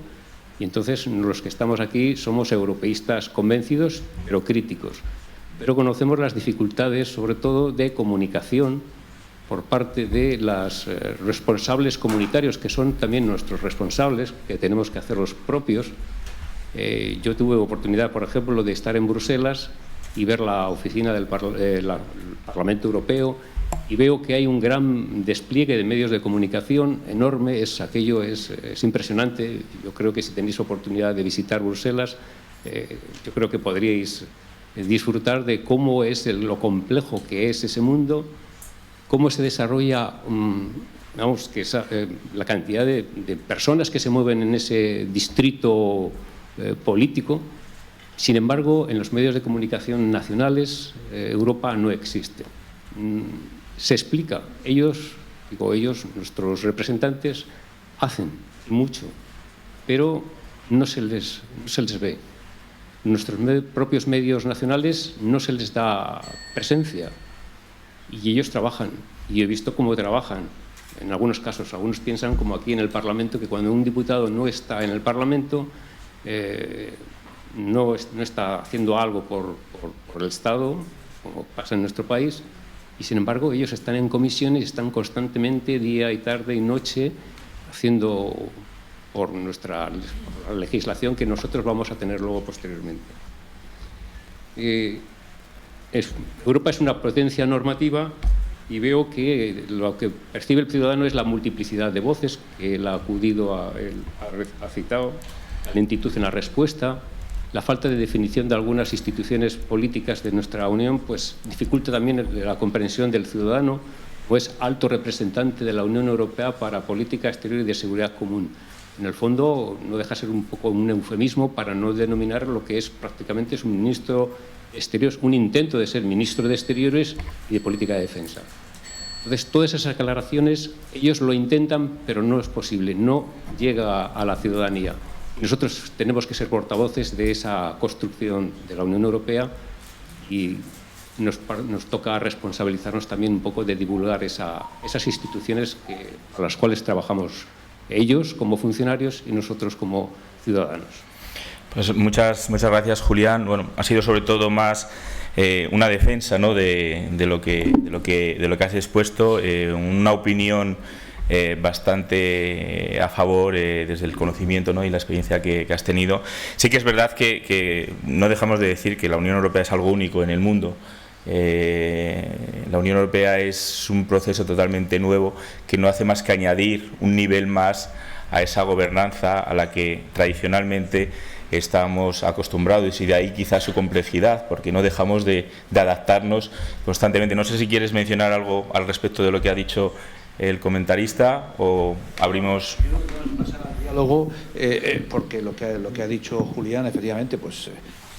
y entonces los que estamos aquí somos europeístas convencidos, pero críticos. Pero conocemos las dificultades, sobre todo de comunicación, por parte de los responsables comunitarios, que son también nuestros responsables, que tenemos que hacer los propios. Yo tuve oportunidad, por ejemplo, de estar en Bruselas y ver la oficina del Parlamento Europeo, y veo que hay un gran despliegue de medios de comunicación enorme. Aquello es impresionante. Yo creo que si tenéis oportunidad de visitar Bruselas, yo creo que podríais disfrutar de cómo es lo complejo que es ese mundo, cómo se desarrolla, vamos, que la cantidad de personas que se mueven en ese distrito político. Sin embargo, en los medios de comunicación nacionales, Europa no existe. Se explica, ellos, nuestros representantes, hacen mucho, pero no se les ve. En nuestros propios medios nacionales no se les da presencia y ellos trabajan, y he visto cómo trabajan. En algunos casos, algunos piensan, como aquí en el Parlamento, que cuando un diputado no está en el Parlamento, no está haciendo algo por el Estado, como pasa en nuestro país, y sin embargo ellos están en comisiones y están constantemente, día y tarde y noche, haciendo por nuestra legislación que nosotros vamos a tener luego posteriormente. Europa es una potencia normativa y veo que lo que percibe el ciudadano es la multiplicidad de voces, que él ha acudido ha citado, la lentitud en la respuesta, la falta de definición de algunas instituciones políticas de nuestra Unión, pues dificulta también la comprensión del ciudadano, pues alto representante de la Unión Europea para política exterior y de seguridad común. En el fondo no deja de ser un poco un eufemismo para no denominar lo que es prácticamente un ministro de Exteriores, un intento de ser ministro de Exteriores y de política de defensa. Entonces, todas esas aclaraciones, ellos lo intentan, pero no es posible, no llega a la ciudadanía. Nosotros tenemos que ser portavoces de esa construcción de la Unión Europea y nos toca responsabilizarnos también un poco de divulgar esas instituciones a las cuales trabajamos ellos como funcionarios y nosotros como ciudadanos. Pues muchas gracias, Julián. Bueno, ha sido sobre todo más una defensa, ¿no?, de lo que has expuesto, una opinión bastante a favor desde el conocimiento, ¿no?, y la experiencia que has tenido. Sí que es verdad que no dejamos de decir que la Unión Europea es algo único en el mundo. La Unión Europea es un proceso totalmente nuevo que no hace más que añadir un nivel más a esa gobernanza a la que tradicionalmente estamos acostumbrados, y de ahí quizás su complejidad, porque no dejamos de adaptarnos constantemente. No sé si quieres mencionar algo al respecto de lo que ha dicho el comentarista o abrimos. Creo que podemos pasar al diálogo, porque lo que ha dicho Julián, efectivamente, pues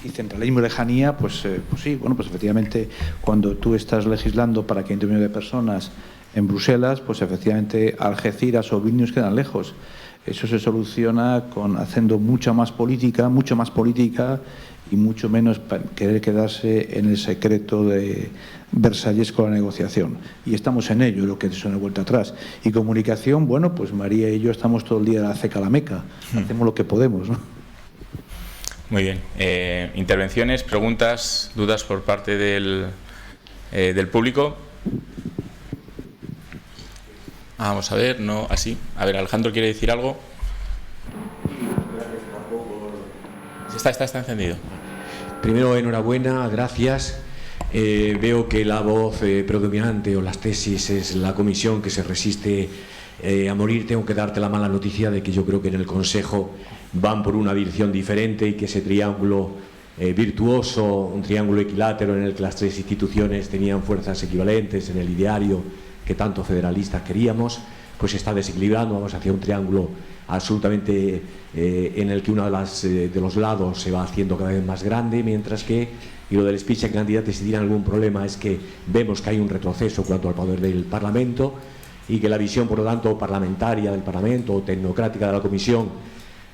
y centralismo y lejanía, pues sí, bueno, pues efectivamente cuando tú estás legislando para 500 millones de personas en Bruselas, pues efectivamente Algeciras o Vilnius quedan lejos. Eso se soluciona haciendo mucho más política y mucho menos querer quedarse en el secreto de Versalles con la negociación. Y estamos en ello, lo que es una vuelta atrás. Y comunicación, bueno, pues María y yo estamos todo el día de la ceca a la Meca. Hacemos lo que podemos, ¿no? Muy bien. Intervenciones, preguntas, dudas por parte del público. Vamos a ver, no, así. A ver, Alejandro quiere decir algo. Está encendido. Primero, enhorabuena, gracias. Veo que la voz predominante o las tesis es la comisión que se resiste a morir. Tengo que darte la mala noticia de que yo creo que en el Consejo van por una dirección diferente y que ese triángulo virtuoso, un triángulo equilátero en el que las tres instituciones tenían fuerzas equivalentes en el ideario que tanto federalistas queríamos, pues se está desequilibrando. Vamos hacia un triángulo absolutamente en el que uno de los lados se va haciendo cada vez más grande, mientras que, y lo del Spitzenkandidat, si tiene algún problema, es que vemos que hay un retroceso cuanto al poder del Parlamento y que la visión, por lo tanto, parlamentaria del Parlamento o tecnocrática de la Comisión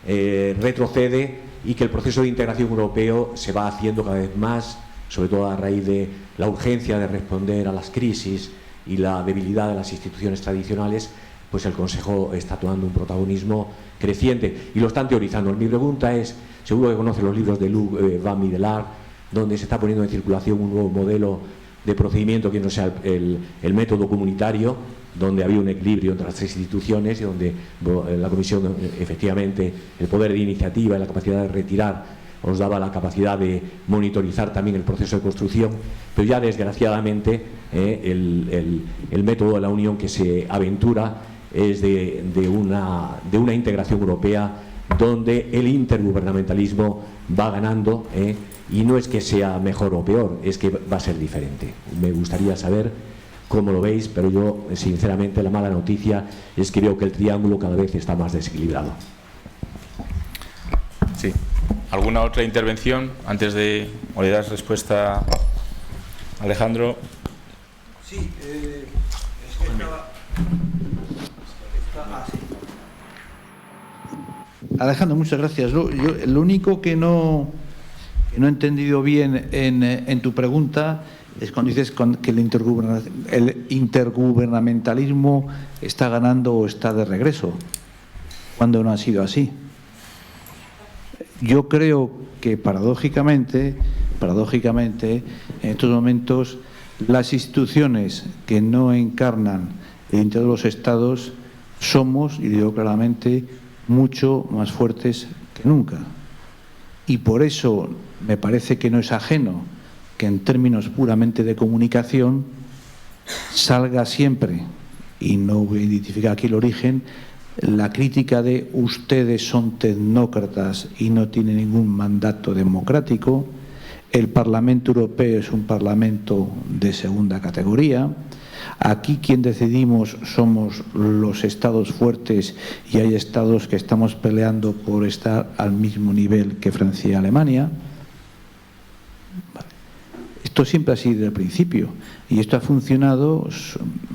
retrocede, y que el proceso de integración europeo se va haciendo cada vez más, sobre todo a raíz de la urgencia de responder a las crisis y la debilidad de las instituciones tradicionales. Pues el Consejo está tomando un protagonismo creciente y lo están teorizando. Mi pregunta es, seguro que conoce los libros de Luc van Middelaar, donde se está poniendo en circulación un nuevo modelo de procedimiento que no sea el método comunitario, donde había un equilibrio entre las tres instituciones y donde la Comisión, efectivamente, el poder de iniciativa y la capacidad de retirar os daba la capacidad de monitorizar también el proceso de construcción, pero ya desgraciadamente el método de la Unión que se aventura es de una integración europea donde el intergubernamentalismo va ganando, y no es que sea mejor o peor, es que va a ser diferente. Me gustaría saber cómo lo veis, pero yo, sinceramente, la mala noticia es que veo que el triángulo cada vez está más desequilibrado. Sí. ¿Alguna otra intervención antes de o le das respuesta a Alejandro? Sí, es que estaba... Alejandro, muchas gracias. Yo lo único que no he entendido bien en tu pregunta es cuando dices que el intergubernamentalismo está ganando o está de regreso, cuando no ha sido así. Yo creo que paradójicamente, en estos momentos, las instituciones que no encarnan el interior de los Estados somos, y digo claramente, mucho más fuertes que nunca. Y por eso me parece que no es ajeno que en términos puramente de comunicación salga siempre, y no voy a identificar aquí el origen, la crítica de ustedes son tecnócratas y no tienen ningún mandato democrático, el Parlamento Europeo es un parlamento de segunda categoría, aquí quien decidimos somos los estados fuertes y hay estados que estamos peleando por estar al mismo nivel que Francia y Alemania. Esto siempre ha sido desde el principio y esto ha funcionado,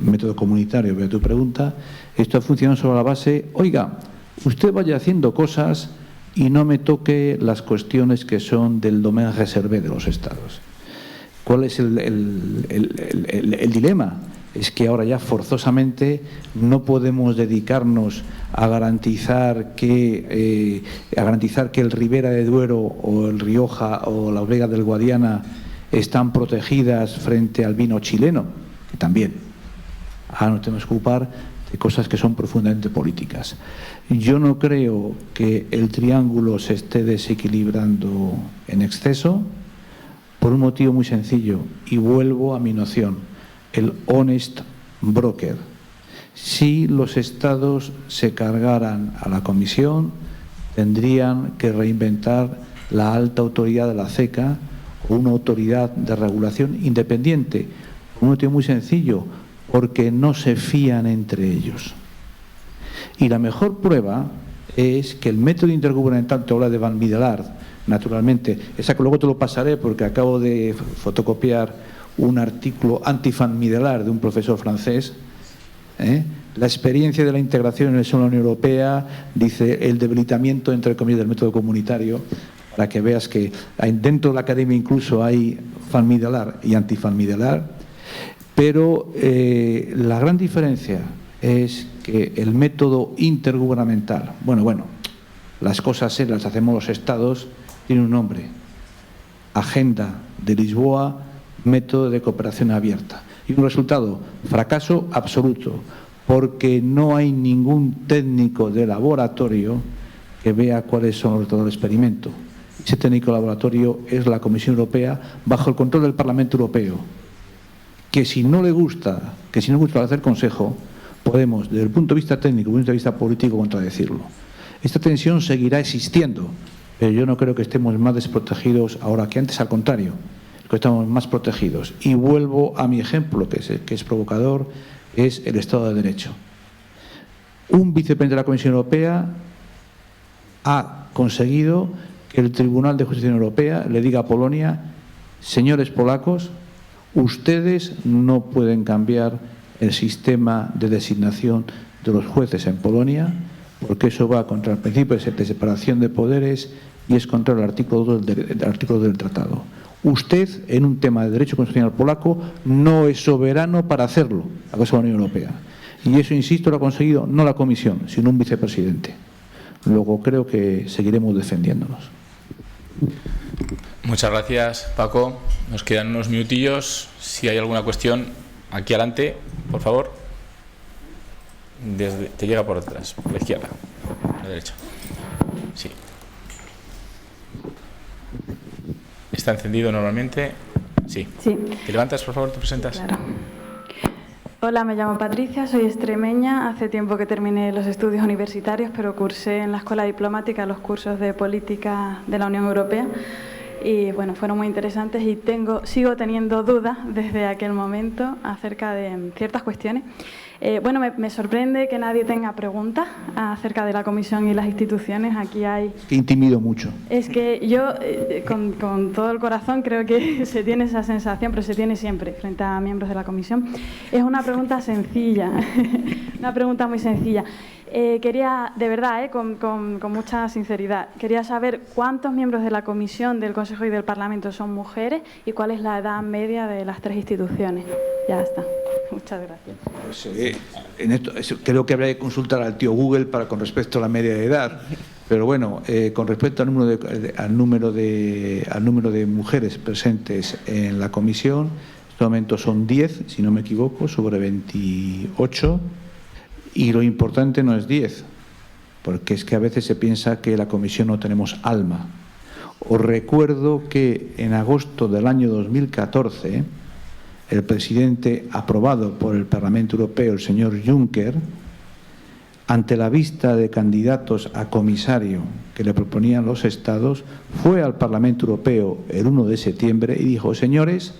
método comunitario, veo tu pregunta, esto ha funcionado sobre la base, oiga, usted vaya haciendo cosas y no me toque las cuestiones que son del domaine reservé de los estados. ¿Cuál es el dilema? Es que ahora ya forzosamente no podemos dedicarnos a garantizar que el Ribera de Duero o el Rioja o la Vega del Guadiana están protegidas frente al vino chileno, que también. Ahora nos tenemos que ocupar de cosas que son profundamente políticas. Yo no creo que el triángulo se esté desequilibrando en exceso por un motivo muy sencillo, y vuelvo a mi noción, el honest broker. Si los estados se cargaran a la Comisión, tendrían que reinventar la alta autoridad de la CECA, una autoridad de regulación independiente, por un motivo muy sencillo, porque no se fían entre ellos. Y la mejor prueba es que el método intergubernamental, te habla de Van Middelaar, naturalmente, esa que luego te lo pasaré porque acabo de fotocopiar un artículo anti-Van Middelaar de un profesor francés, la experiencia de la integración en el seno de la Unión Europea, dice el debilitamiento, entre comillas, del método comunitario, para que veas que dentro de la academia incluso hay Van Middelaar y anti-Van Middelaar, pero la gran diferencia es que el método intergubernamental, bueno, las cosas serias las hacemos los estados, tiene un nombre: Agenda de Lisboa, método de cooperación abierta. Y un resultado: fracaso absoluto, porque no hay ningún técnico de laboratorio que vea cuáles son los resultados del experimento. Ese técnico de laboratorio es la Comisión Europea bajo el control del Parlamento Europeo, que si no le gusta, hacer consejo, podemos, desde el punto de vista técnico, desde el punto de vista político, contradecirlo. Esta tensión seguirá existiendo, pero yo no creo que estemos más desprotegidos ahora que antes, al contrario, que estamos más protegidos. Y vuelvo a mi ejemplo, que es provocador, es el Estado de Derecho. Un vicepresidente de la Comisión Europea ha conseguido que el Tribunal de Justicia Europea le diga a Polonia: señores polacos, ustedes no pueden cambiar el sistema de designación de los jueces en Polonia, porque eso va contra el principio de separación de poderes y es contra el artículo 2 del tratado. Usted, en un tema de derecho constitucional polaco, no es soberano para hacerlo, la cosa de la Unión Europea. Y eso, insisto, lo ha conseguido no la Comisión, sino un vicepresidente. Luego creo que seguiremos defendiéndonos. Muchas gracias, Paco. Nos quedan unos minutillos. Si hay alguna cuestión, aquí adelante, por favor. Te llega por detrás, por la izquierda, por la derecha. Sí. ¿Está encendido normalmente? Sí. ¿Te levantas, por favor? ¿Te presentas? Claro. Hola, me llamo Patricia, soy extremeña. Hace tiempo que terminé los estudios universitarios, pero cursé en la Escuela Diplomática los cursos de política de la Unión Europea. Y bueno, fueron muy interesantes y sigo teniendo dudas desde aquel momento acerca de ciertas cuestiones. Bueno, me sorprende que nadie tenga preguntas acerca de la Comisión y las instituciones. Aquí hay... Que intimido mucho. Es que yo, con todo el corazón, creo que se tiene esa sensación, pero se tiene siempre frente a miembros de la Comisión. Es una pregunta sencilla, una pregunta muy sencilla. Quería, de verdad, con mucha sinceridad, quería saber cuántos miembros de la Comisión, del Consejo y del Parlamento son mujeres y cuál es la edad media de las tres instituciones. Ya está. Muchas gracias. Pues, en esto, creo que habría que consultar al tío Google con respecto a la media de edad. Pero bueno, con respecto al número de mujeres presentes en la Comisión, en este momento son 10, si no me equivoco, sobre 28. Y lo importante no es 10, porque es que a veces se piensa que la Comisión no tenemos alma. Os recuerdo que en agosto del año 2014, el presidente aprobado por el Parlamento Europeo, el señor Juncker, ante la vista de candidatos a comisario que le proponían los Estados, fue al Parlamento Europeo el 1 de septiembre y dijo: señores,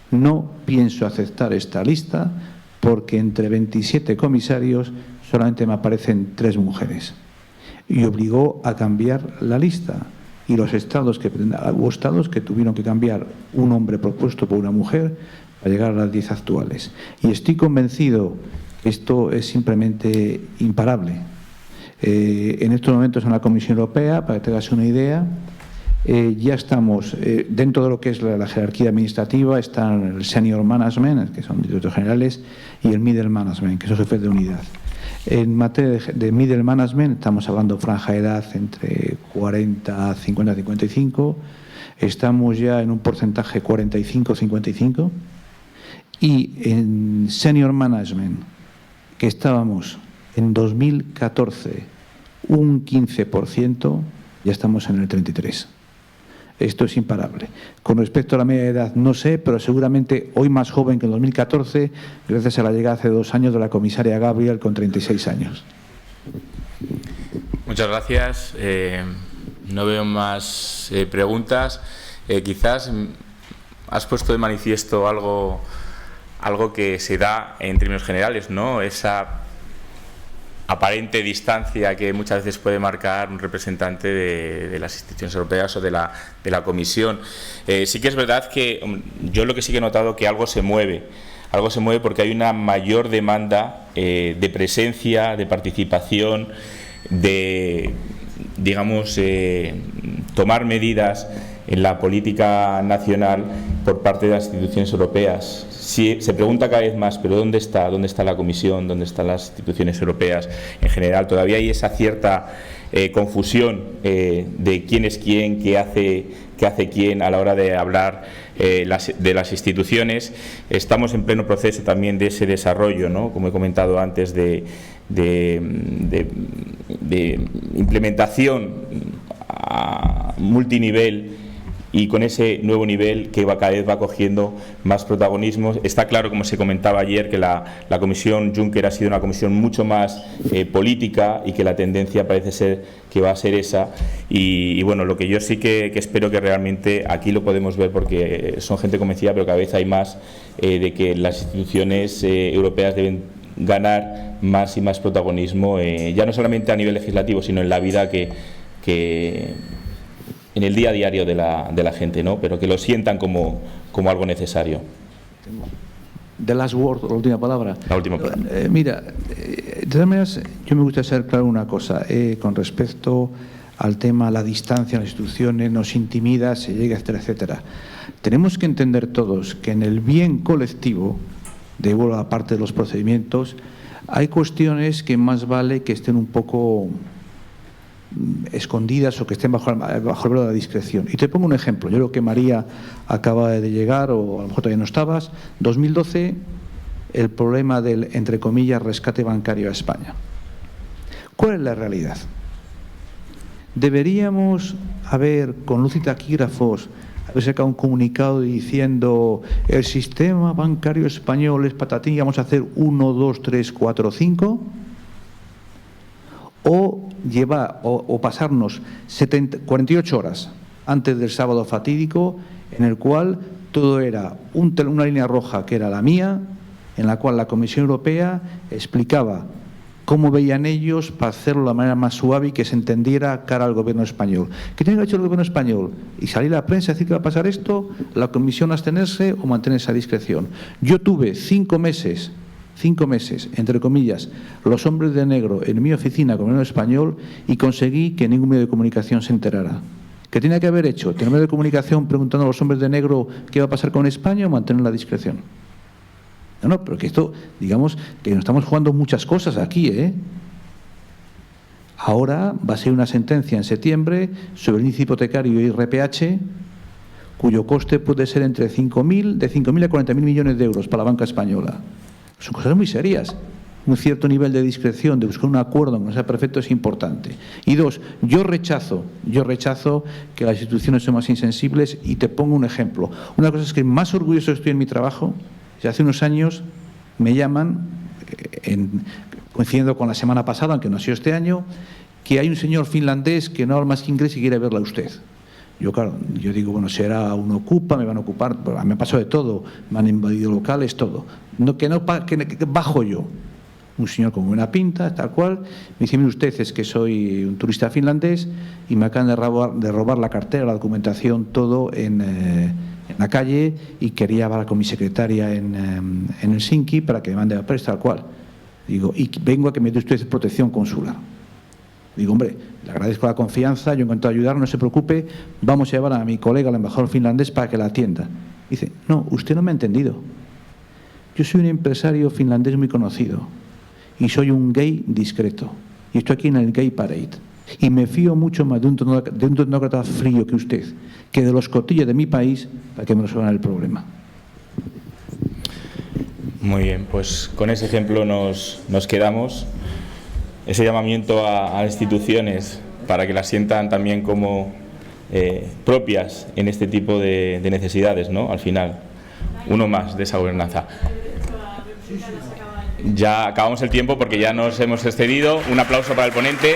no pienso aceptar esta lista porque entre 27 comisarios solamente me aparecen 3 mujeres. Y obligó a cambiar la lista. Y hubo estados que tuvieron que cambiar un hombre propuesto por una mujer para llegar a las 10 actuales. Y estoy convencido que esto es simplemente imparable. En estos momentos en la Comisión Europea, para que tengas una idea, ya estamos dentro de lo que es la jerarquía administrativa. Están el Senior Management, que son directores generales, y el Middle Management, que son jefes de unidad. En materia de Middle Management estamos hablando franja de edad entre 40, 50, 55. Estamos ya en un porcentaje 45-55. Y en Senior Management, que estábamos en 2014 un 15%, ya estamos en el 33%. Esto es imparable. Con respecto a la media de edad, no sé, pero seguramente hoy más joven que en 2014, gracias a la llegada hace 2 años de la comisaria Gabriel con 36 años. Muchas gracias. No veo más preguntas. Quizás has puesto de manifiesto algo que se da en términos generales, ¿no? Esa aparente distancia que muchas veces puede marcar un representante de las instituciones europeas o de la Comisión. Sí que es verdad que yo lo que sí que he notado que algo se mueve porque hay una mayor demanda de presencia, de participación, de, digamos, tomar medidas en la política nacional por parte de las instituciones europeas. Sí, se pregunta cada vez más, pero ¿dónde está la Comisión? ¿Dónde están las instituciones europeas en general? Todavía hay esa cierta confusión de quién es quién, qué hace quién a la hora de hablar de las instituciones. Estamos en pleno proceso también de ese desarrollo, ¿no? Como he comentado antes, de implementación a multinivel, y con ese nuevo nivel que cada vez va cogiendo más protagonismo. Está claro, como se comentaba ayer, que la Comisión Juncker ha sido una comisión mucho más política, y que la tendencia parece ser que va a ser esa. Y bueno, lo que yo sí que espero que realmente aquí lo podemos ver, porque son gente convencida, pero cada vez hay más, de que las instituciones europeas deben ganar más y más protagonismo, ya no solamente a nivel legislativo, sino en la vida que en el día a diario de la gente, ¿no? Pero que lo sientan como algo necesario. The last word, la última palabra. La última palabra. Mira, de todas maneras, yo me gusta ser claro una cosa, con respecto al tema, la distancia en las instituciones, nos intimida, se llega, etcétera, etcétera. Tenemos que entender todos que en el bien colectivo, de igual a parte de los procedimientos, hay cuestiones que más vale que estén un poco escondidas o que estén bajo el velo de la discreción. Y te pongo un ejemplo. Yo creo que María acaba de llegar, o a lo mejor todavía no estabas. 2012, el problema del, entre comillas, rescate bancario a España. ¿Cuál es la realidad? Deberíamos haber, con luz y taquígrafos, haber sacado un comunicado diciendo el sistema bancario español es patatín y vamos a hacer 1, 2, 3, 4, 5, o llevar o pasarnos 48 horas antes del sábado fatídico, en el cual todo era una línea roja que era la mía, en la cual la Comisión Europea explicaba cómo veían ellos para hacerlo de la manera más suave y que se entendiera cara al gobierno español. ¿Qué tiene que hacer el gobierno español? Y salir a la prensa a decir que va a pasar esto, la Comisión abstenerse o mantener esa discreción. Yo tuve 5 meses, entre comillas, los hombres de negro en mi oficina con el gobierno español, y conseguí que ningún medio de comunicación se enterara. ¿Qué tenía que haber hecho? ¿Tener medio de comunicación preguntando a los hombres de negro qué va a pasar con España o mantener la discreción? No, pero que esto, digamos, que nos estamos jugando muchas cosas aquí, ¿eh? Ahora va a ser una sentencia en septiembre sobre el índice hipotecario y IRPH, cuyo coste puede ser entre de 5.000 a 40.000 millones de euros para la banca española. Son cosas muy serias. Un cierto nivel de discreción, de buscar un acuerdo que no sea perfecto, es importante. Y dos, yo rechazo que las instituciones sean más insensibles, y te pongo un ejemplo. Una cosa es que más orgulloso estoy en mi trabajo. Hace unos años me llaman, coincidiendo con la semana pasada, aunque no ha sido este año, que hay un señor finlandés que no habla más que inglés y quiere verla a usted. Yo, claro, yo digo, bueno, será un ocupa, me van a ocupar, me ha pasado de todo, me han invadido locales, todo. Que bajo yo. Un señor con buena pinta, tal cual, me dice, mire usted, es que soy un turista finlandés y me acaban de robar la cartera, la documentación, todo en la calle, y quería hablar con mi secretaria en Helsinki para que me mande la presa, tal cual. Digo, y vengo a que me dé usted protección consular. Digo, hombre, le agradezco la confianza, yo encantado de ayudar, no se preocupe, vamos a llevar a mi colega, el embajador finlandés, para que la atienda. Dice, no, usted no me ha entendido. Yo soy un empresario finlandés muy conocido y soy un gay discreto. Y estoy aquí en el Gay Parade. Y me fío mucho más de un tecnócrata frío que usted, que de los cotillos de mi país, para que me resuelvan el problema. Muy bien, pues con ese ejemplo nos quedamos. Ese llamamiento a instituciones para que las sientan también como propias en este tipo de necesidades, ¿no? Al final, uno más de esa gobernanza. Ya acabamos el tiempo porque ya nos hemos excedido. Un aplauso para el ponente.